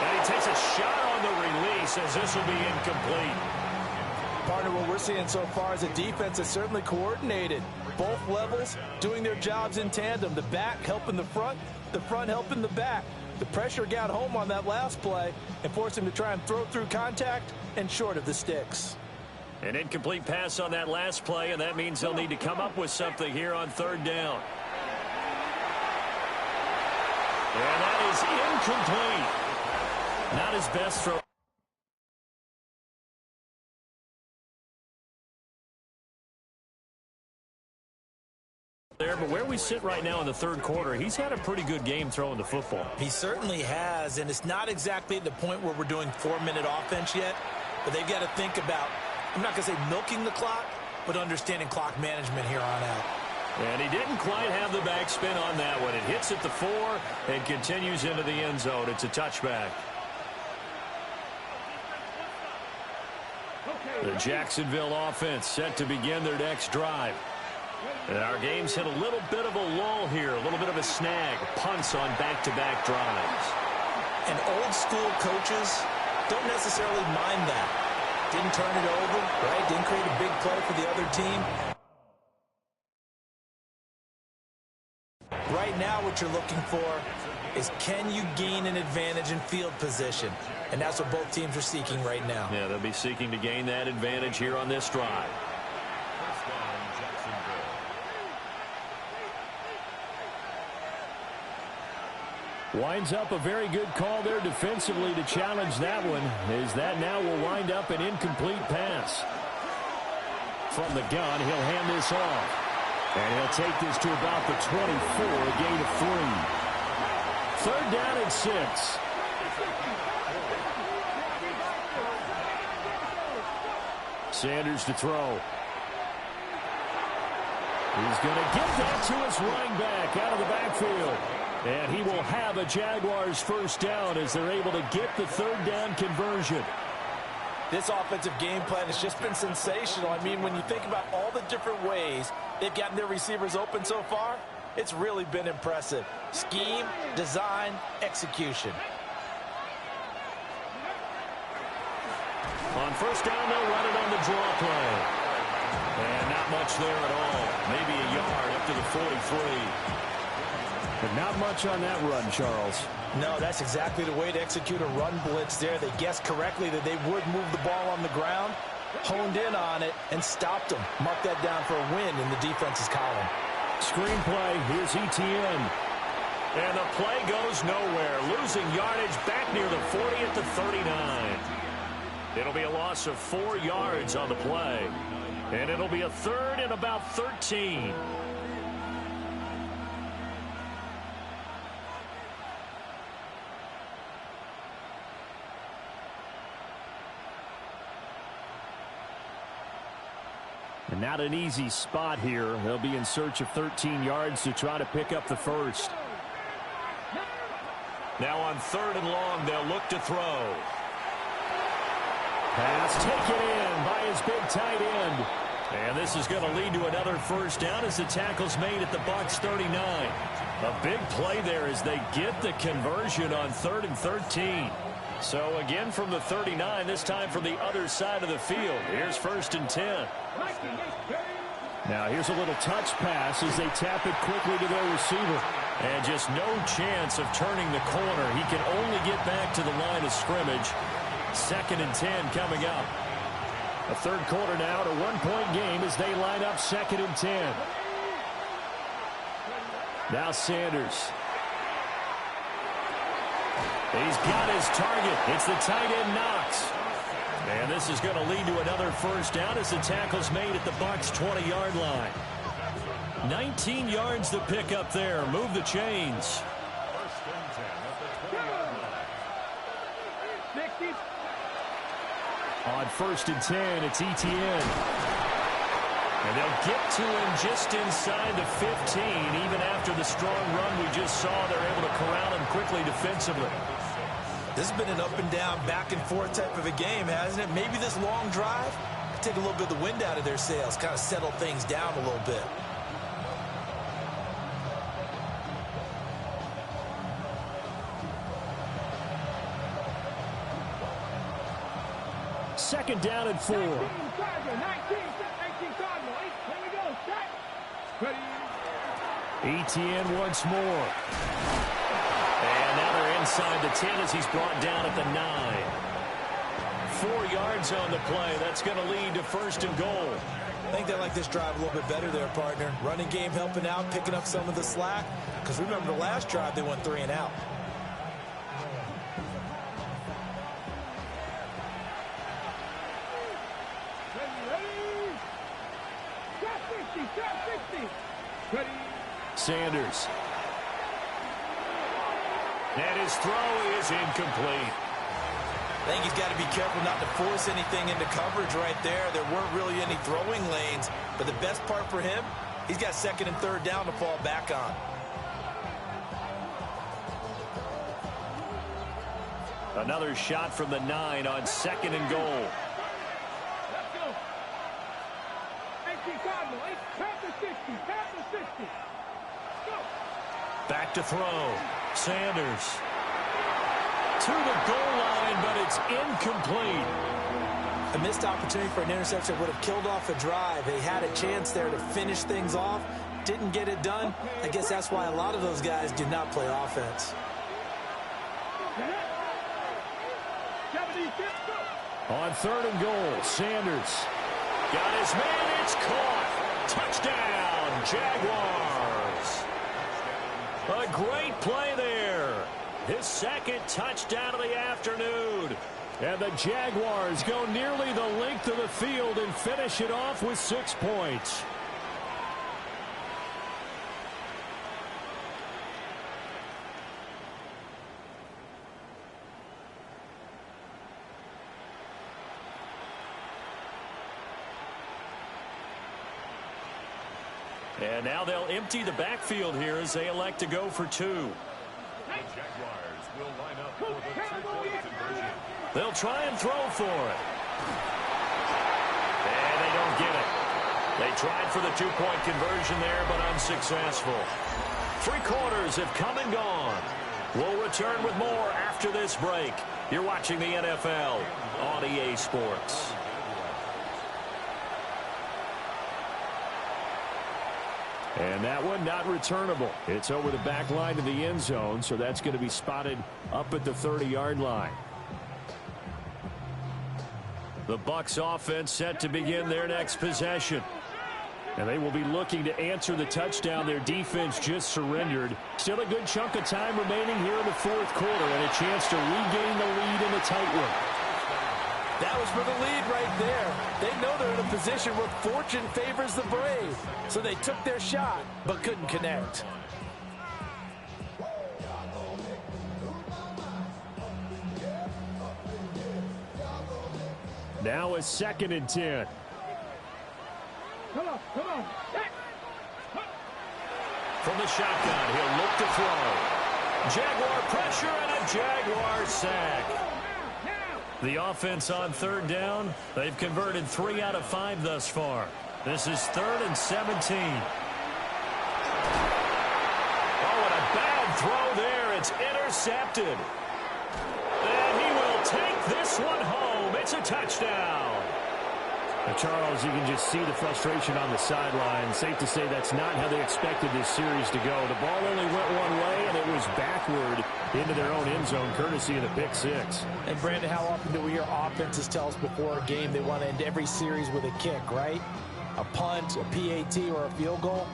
And he takes a shot on the release as this will be incomplete. Partner, what we're seeing so far is a defense that's certainly coordinated. Both levels doing their jobs in tandem. The back helping the front helping the back. The pressure got home on that last play and forced him to try and throw through contact and short of the sticks. An incomplete pass on that last play, and that means they'll need to come up with something here on 3rd down. And that is incomplete. Not his best throw. There, but where we sit right now in the 3rd quarter, he's had a pretty good game throwing the football. He certainly has, and it's not exactly at the point where we're doing 4-minute offense yet, but they've got to think about, I'm not going to say milking the clock, but understanding clock management here on out. And he didn't quite have the backspin on that one. It hits at the 4 and continues into the end zone. It's a touchback. The Jacksonville offense set to begin their next drive. And our game's hit a little bit of a lull here, a little bit of a snag, punts on back-to-back drives. And old-school coaches don't necessarily mind that. Didn't turn it over, right? Didn't create a big play for the other team. Right now what you're looking for is can you gain an advantage in field position? And that's what both teams are seeking right now. Yeah, they'll be seeking to gain that advantage here on this drive. Winds up a very good call there defensively to challenge that one, as that now will wind up an incomplete pass. From the gun, he'll hand this off. And he'll take this to about the 24, a gain of 3. 3rd down and 6. Sanders to throw. He's going to give that to his running back out of the backfield. And he will have a Jaguars 1st down as they're able to get the 3rd down conversion. This offensive game plan has just been sensational. I mean, when you think about all the different ways they've gotten their receivers open so far, it's really been impressive. Scheme, design, execution. On 1st down, they'll run it on the draw play. And not much there at all. Maybe a yard up to the 43. But not much on that run, Charles. No, that's exactly the way to execute a run blitz there. They guessed correctly that they would move the ball on the ground, honed in on it, and stopped them. Mark that down for a win in the defense's column. Screenplay, here's ETN. And the play goes nowhere. Losing yardage back near the 40 at the 39. It'll be a loss of 4 yards on the play. And it'll be a 3rd and about 13. And not an easy spot here. They'll be in search of 13 yards to try to pick up the 1st. Now on 3rd and long, they'll look to throw. Pass taken in by his big tight end. And this is going to lead to another 1st down as the tackle's made at the Bucs 39. A big play there as they get the conversion on 3rd and 13. So again from the 39, this time from the other side of the field. Here's 1st and 10. Now here's a little touch pass as they tap it quickly to their receiver. And just no chance of turning the corner. He can only get back to the line of scrimmage. 2nd and 10 coming up. A third quarter now, a one-point game as they line up 2nd and 10. Now Sanders. He's got his target. It's the tight end Knox. And this is going to lead to another first down as the tackle's made at the Bucs 20-yard line. 19 yards to pick up there. Move the chains. First and 10 at the 20-yard line. On 1st and 10, it's Etienne. And they'll get to him just inside the 15. Even after the strong run we just saw, they're able to corral him quickly defensively. This has been an up-and-down, back-and-forth type of a game, hasn't it? Maybe this long drive could take a little bit of the wind out of their sails, kind of settle things down a little bit. Second down and 4. 19, Etienne once more. And now they're inside the 10 as he's brought down at the 9. 4 yards on the play. That's going to lead to 1st and goal. I think they like this drive a little bit better there, partner. Running game helping out, picking up some of the slack. Because remember the last drive, they went 3 and out. Sanders. And his throw is incomplete. I think he's got to be careful not to force anything into coverage right there. There weren't really any throwing lanes. But the best part for him, he's got 2nd and 3rd down to fall back on. Another shot from the 9 on 2nd and goal. Back to throw. Sanders. To the goal line, but it's incomplete. A missed opportunity for an interception would have killed off a drive. They had a chance there to finish things off. Didn't get it done. I guess that's why a lot of those guys do not play offense. On 3rd and goal, Sanders. Got his man. It's caught. Touchdown, Jaguars. A great play there. His 2nd touchdown of the afternoon. And the Jaguars go nearly the length of the field and finish it off with 6 points. And now they'll empty the backfield here as they elect to go for 2. The Jaguars will line up for the 2-point conversion. They'll try and throw for it. And they don't get it. They tried for the 2-point conversion there, but unsuccessful. 3 quarters have come and gone. We'll return with more after this break. You're watching the NFL on EA Sports. And that one not returnable. It's over the back line of the end zone, so that's going to be spotted up at the 30-yard line. The Bucs offense set to begin their next possession. And they will be looking to answer the touchdown their defense just surrendered. Still a good chunk of time remaining here in the 4th quarter and a chance to regain the lead in a tight one. That was for the lead right there. They know they're in a position where fortune favors the brave. So they took their shot, but couldn't connect. Now a 2nd and 10. Come on. From the shotgun, he'll look to throw. Jaguar pressure and a Jaguar sack. The offense on 3rd down, they've converted 3 out of 5 thus far. This is 3rd and 17. Oh, and a bad throw there. It's intercepted. And he will take this one home. It's a touchdown. Now, Charles, you can just see the frustration on the sideline. Safe to say that's not how they expected this series to go. The ball only went one way, and it was backward into their own end zone, courtesy of the pick six. And, Brandon, how often do we hear offenses tell us before a game they want to end every series with a kick, right? A punt, a PAT, or a field goal.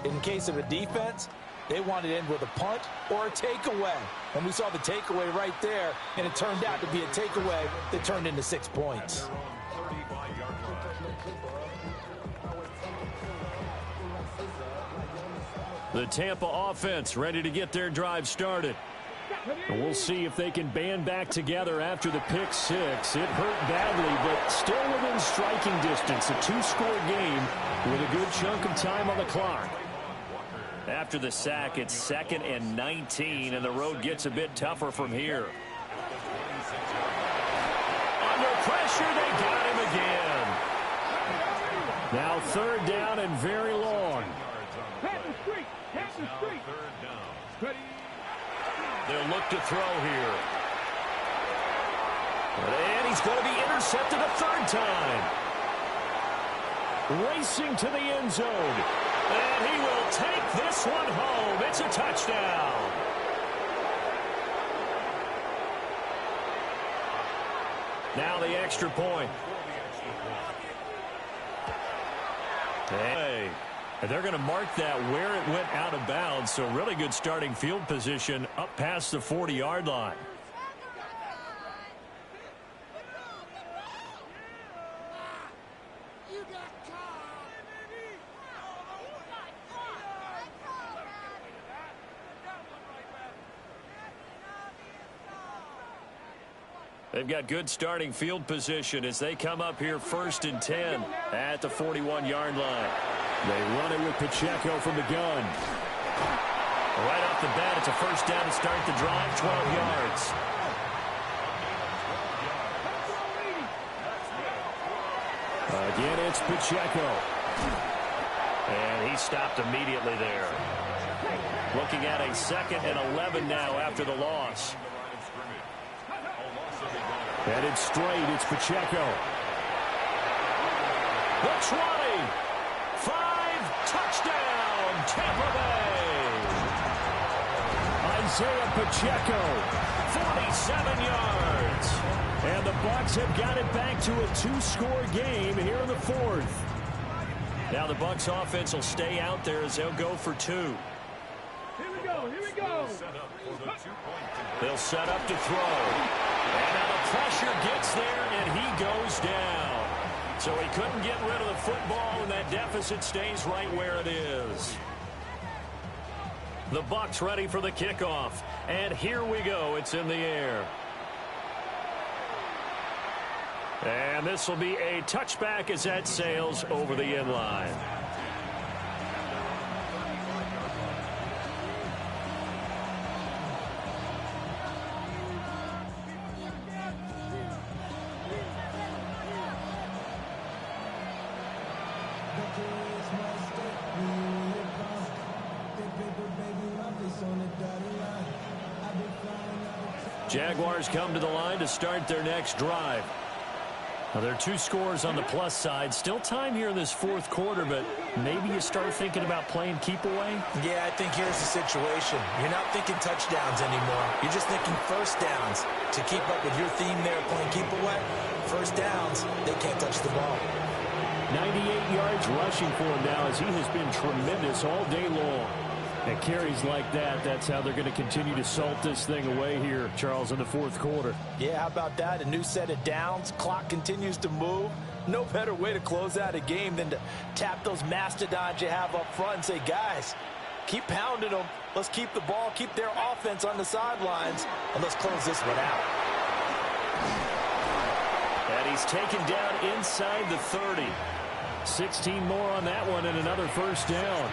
In case of a defense, they wanted to end with a punt or a takeaway. And we saw the takeaway right there, and it turned out to be a takeaway that turned into 6 points. The Tampa offense ready to get their drive started. And we'll see if they can band back together after the pick six. It hurt badly, but still within striking distance. A two-score game with a good chunk of time on the clock. After the sack, it's 2nd and 19, and the road gets a bit tougher from here. Under pressure, they got him again. Now 3rd down and very long. They'll look to throw here. And he's going to be intercepted a 3rd time. Racing to the end zone. And he will take this one home. It's a touchdown. Now the extra point. Hey. And they're going to mark that where it went out of bounds. So really good starting field position up past the 40-yard line. They've got good starting field position as they come up here 1st and 10 at the 41-yard line. They run it with Pacheco from the gun. Right off the bat, it's a 1st down to start the drive, 12 yards. Again, it's Pacheco. And he stopped immediately there. Looking at a 2nd and 11 now after the loss. Headed straight, it's Pacheco. The 20. 5, touchdown, Tampa Bay. Isaiah Pacheco. 47 yards. And the Bucs have got it back to a 2-score game here in the 4th. Now the Bucs offense will stay out there as they'll go for 2. Here we go, here we go. They'll set up to throw. And now the pressure gets there, and he goes down. So he couldn't get rid of the football, and that deficit stays right where it is. The Bucs ready for the kickoff. And here we go. It's in the air. And this will be a touchback as that sails over the end line. Jaguars come to the line to start their next drive. Now, there are 2 scores on the plus side. Still time here in this 4th quarter, but maybe you start thinking about playing keep away? Yeah, I think here's the situation. You're not thinking touchdowns anymore. You're just thinking 1st downs. To keep up with your theme there, playing keep away, 1st downs, they can't touch the ball. 98 yards rushing for him now as he has been tremendous all day long. And carries like that, that's how they're going to continue to salt this thing away here, Charles, in the 4th quarter. Yeah, how about that? A new set of downs. Clock continues to move. No better way to close out a game than to tap those mastodons you have up front and say, guys, keep pounding them. Let's keep the ball, keep their offense on the sidelines, and let's close this one out. And he's taken down inside the 30. 16 more on that one and another 1st down.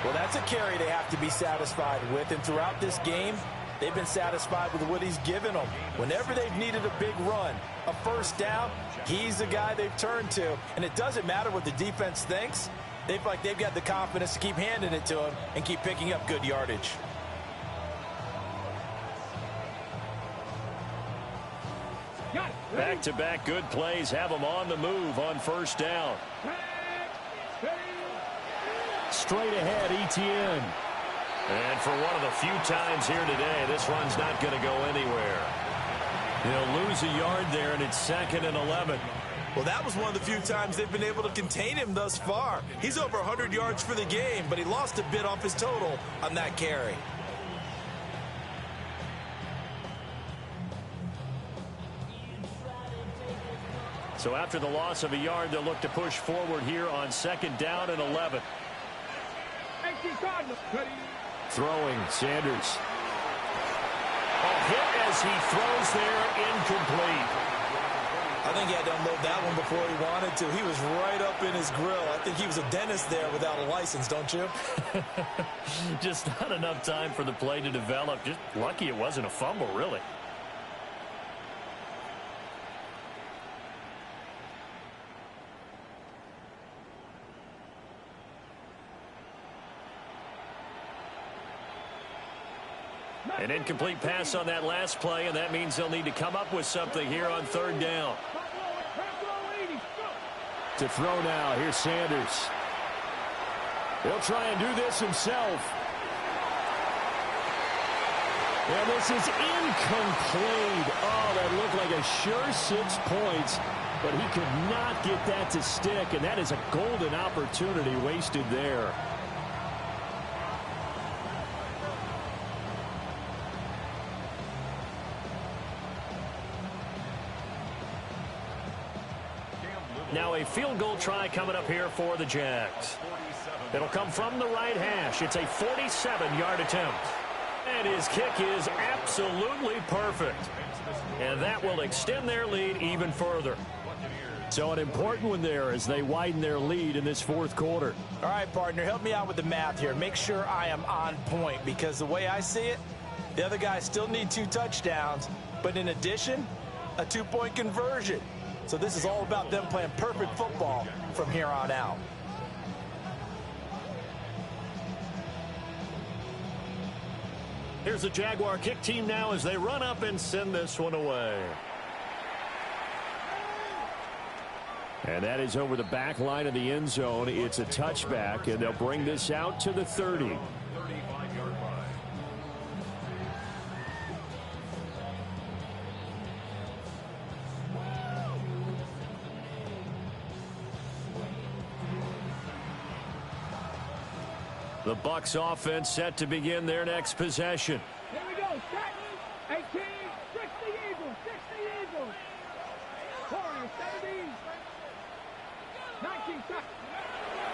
Well, that's a carry they have to be satisfied with. And throughout this game, they've been satisfied with what he's given them. Whenever they've needed a big run, a 1st down, he's the guy they've turned to. And it doesn't matter what the defense thinks. They've got the confidence to keep handing it to him and keep picking up good yardage. Got it. Back-to-back good plays have them on the move on first down. Straight ahead, Etienne. And for one of the few times here today, this run's not going to go anywhere. He'll lose a yard there, and it's 2nd and 11. Well, that was one of the few times they've been able to contain him thus far. He's over 100 yards for the game, but he lost a bit off his total on that carry. So after the loss of a yard, they'll look to push forward here on 2nd down and 11. Throwing, Sanders. A hit as he throws there, incomplete. I think he had to unload that one before he wanted to. He was right up in his grill. I think he was a dentist there without a license, don't you? Just not enough time for the play to develop. Just lucky it wasn't a fumble, really. An incomplete pass on that last play, and that means they'll need to come up with something here on 3rd down. To throw now, here's Sanders. He'll try and do this himself. And this is incomplete. Oh, that looked like a sure 6 points, but he could not get that to stick, and that is a golden opportunity wasted there. Now a field goal try coming up here for the Jags. It'll come from the right hash. It's a 47-yard attempt. And his kick is absolutely perfect. And that will extend their lead even further. So an important one there as they widen their lead in this 4th quarter. All right, partner, help me out with the math here. Make sure I am on point, because the way I see it, the other guys still need 2 touchdowns, but in addition, a 2-point conversion. So this is all about them playing perfect football from here on out. Here's the Jaguar kick team now as they run up and send this one away. And that is over the back line of the end zone. It's a touchback, and they'll bring this out to the 30. The Bucs offense set to begin their next possession. Here we go. Set. 18. 60 Eagles. 60 Eagles. 40. 17. 19 seconds.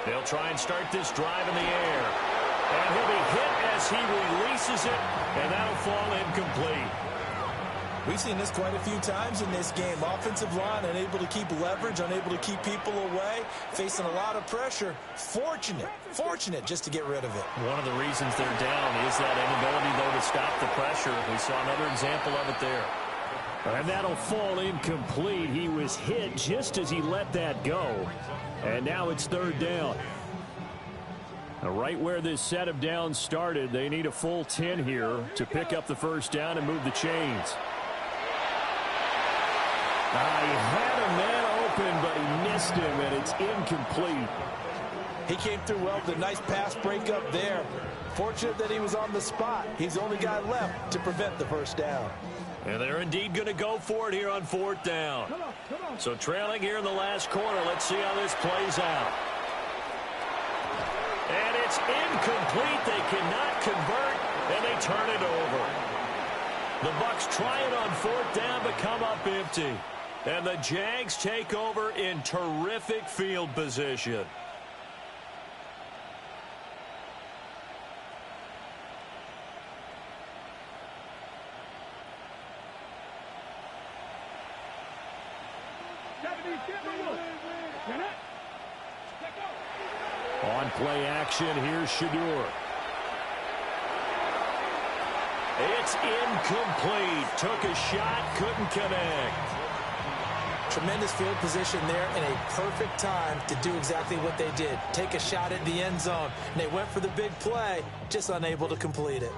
They'll try and start this drive in the air. And he'll be hit as he releases it, and that'll fall incomplete. We've seen this quite a few times in this game. Offensive line unable to keep leverage, unable to keep people away, facing a lot of pressure. Fortunate just to get rid of it. One of the reasons they're down is that inability, though, to stop the pressure. We saw another example of it there. And that'll fall incomplete. He was hit just as he let that go. And now it's 3rd down. Now, right where this set of downs started, they need a full 10 here to pick up the first down and move the chains. He had a man open, but he missed him, and it's incomplete. He came through well with a nice pass breakup there. Fortunate that he was on the spot. He's the only guy left to prevent the first down. And they're indeed going to go for it here on 4th down. So trailing here in the last quarter, let's see how this plays out. And it's incomplete. They cannot convert, and they turn it over. The Bucs try it on 4th down, but come up empty. And the Jags take over in terrific field position. On play action, here's Shadur. It's incomplete. Took a shot, couldn't connect. Tremendous field position there and a perfect time to do exactly what they did. Take a shot at the end zone. And they went for the big play, just unable to complete it.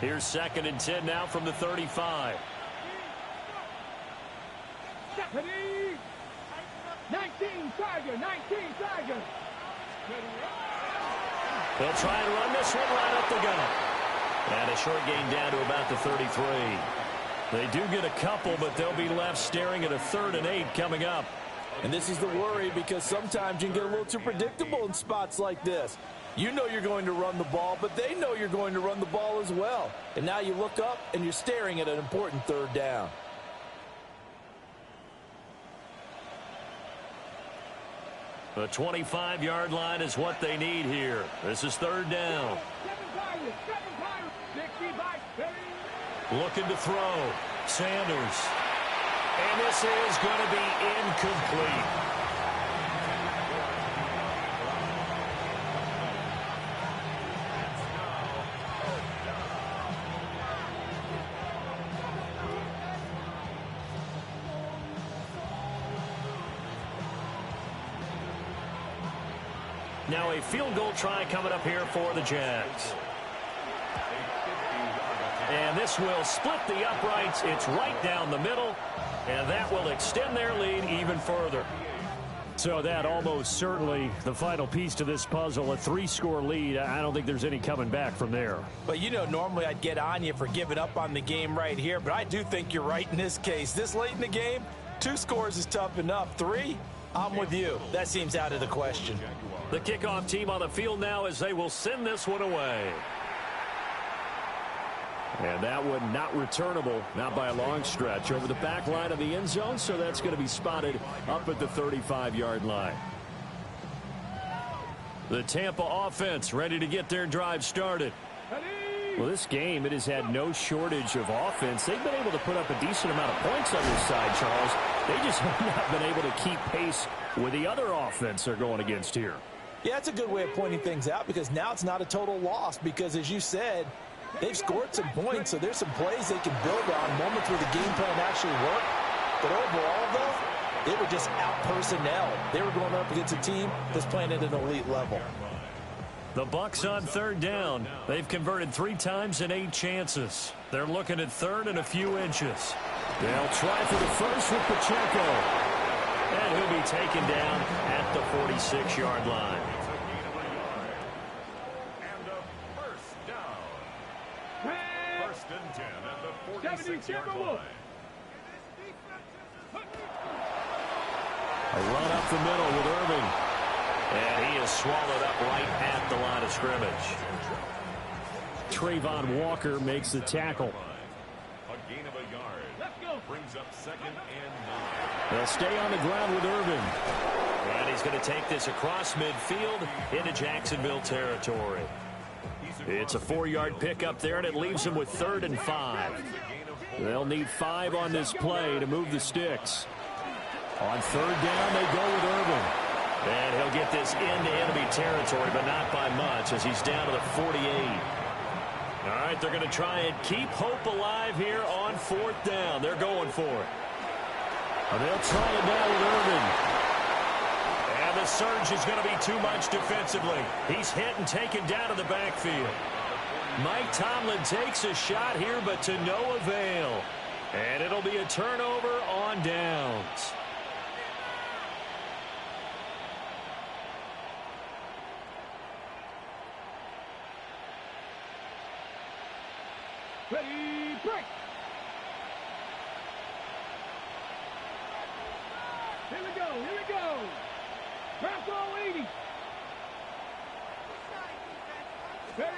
Here's 2nd and 10 now from the 35. 19 Tiger, 19 Tiger. They'll try and run this one right up the gut. And a short gain down to about the 33. They do get a couple, but they'll be left staring at a 3rd and 8 coming up. And this is the worry, because sometimes you can get a little too predictable in spots like this. You know you're going to run the ball, but they know you're going to run the ball as well. And now you look up and you're staring at an important 3rd down. The 25-yard line is what they need here. This is 3rd down. Looking to throw. Sanders. And this is going to be incomplete. Now a field goal try coming up here for the Jags. And this will split the uprights. It's right down the middle. And that will extend their lead even further. So that almost certainly the final piece to this puzzle, a 3-score lead. I don't think there's any coming back from there. But, you know, normally I'd get on you for giving up on the game right here. But I do think you're right in this case. This late in the game, 2 scores is tough enough. 3, I'm with you. That seems out of the question. The kickoff team on the field now as they will send this one away. And that one not returnable, not by a long stretch, over the back line of the end zone, so that's going to be spotted up at the 35-yard line. The Tampa offense ready to get their drive started. Well, this game, it has had no shortage of offense. They've been able to put up a decent amount of points on this side, Charles. They just have not been able to keep pace with the other offense they're going against here. Yeah, that's a good way of pointing things out, because now it's not a total loss, because as you said, they've scored some points, so there's some plays they can build on, moments where the game plan actually worked. But overall, though, they were just out-personnel. They were going up against a team that's playing at an elite level. The Bucs on 3rd down. They've converted 3 times in 8 chances. They're looking at 3rd and a few inches. They'll try for the first with Pacheco. And he'll be taken down at the 46-yard line. And a 1st down. 1st and 10 at the 46-yard line. A run up the middle with Irving. And he is swallowed up right at the line of scrimmage. Trayvon Walker makes the tackle. A gain of a yard. Let's go. Brings up 2nd and 9. They'll stay on the ground with Irving. And he's going to take this across midfield into Jacksonville territory. It's a 4-yard pickup there, and it leaves him with 3rd and 5. They'll need 5 on this play to move the sticks. On 3rd down, they go with Irving. And he'll get this into enemy territory, but not by much, as he's down to the 48. All right, they're going to try and keep hope alive here on 4th down. They're going for it. And they'll try it now with Irving. And the surge is going to be too much defensively. He's hit and taken down to the backfield. Mike Tomlin takes a shot here, but to no avail. And it'll be a turnover on downs. Ready, break. Here we go, here we go. Draft all 80. Ready.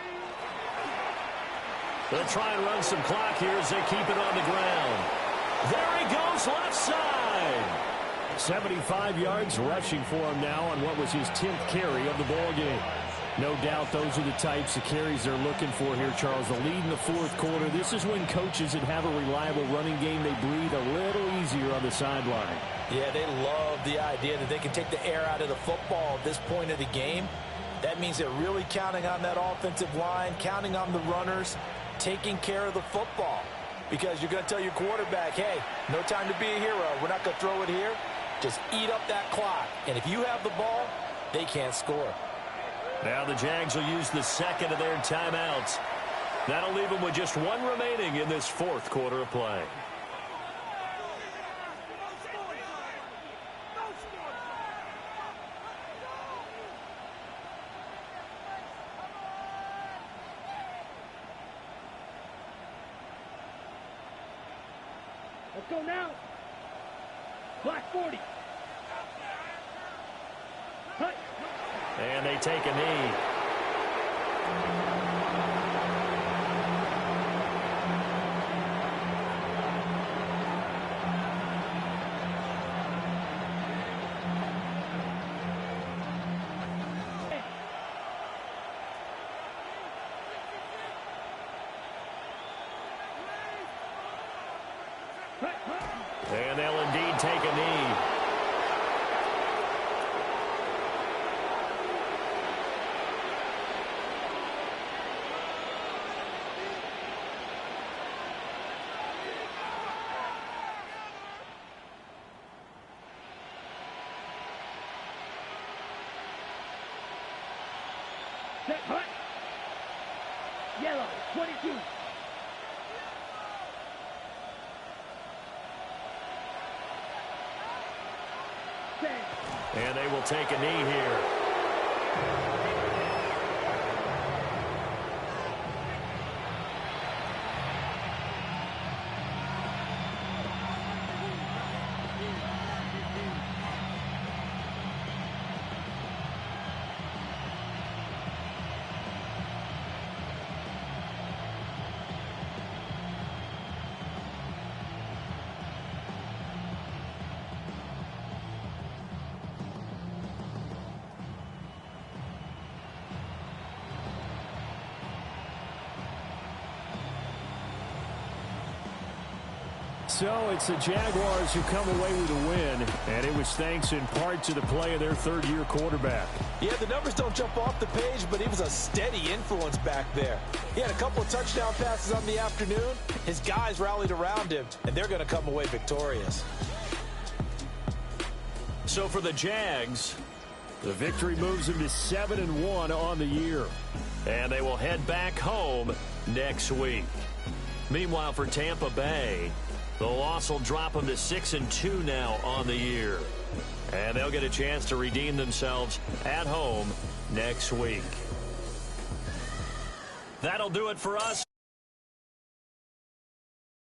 They'll try and run some clock here as they keep it on the ground. There he goes, left side. 75 yards rushing for him now on what was his 10th carry of the ball game. No doubt those are the types of carries they're looking for here, Charles. The lead in the 4th quarter. This is when coaches that have a reliable running game, they breathe a little easier on the sideline. Yeah, they love the idea that they can take the air out of the football at this point of the game. That means they're really counting on that offensive line, counting on the runners, taking care of the football. Because you're going to tell your quarterback, hey, no time to be a hero. We're not going to throw it here. Just eat up that clock. And if you have the ball, they can't score. Now the Jags will use the 2nd of their timeouts. That'll leave them with just one remaining in this fourth quarter of play. Let's go now. Black 40. Cut. And they take a knee. And they'll indeed take a knee. Set, hut. Yellow, 22. And they will take a knee here. So it's the Jaguars who come away with a win, and it was thanks in part to the play of their third-year quarterback. Yeah, the numbers don't jump off the page, but he was a steady influence back there. He had a couple of touchdown passes on the afternoon. His guys rallied around him, and they're going to come away victorious. So for the Jags, the victory moves them to 7-1 on the year, and they will head back home next week. Meanwhile, for Tampa Bay, the loss will drop them to 6-2 now on the year. And they'll get a chance to redeem themselves at home next week. That'll do it for us.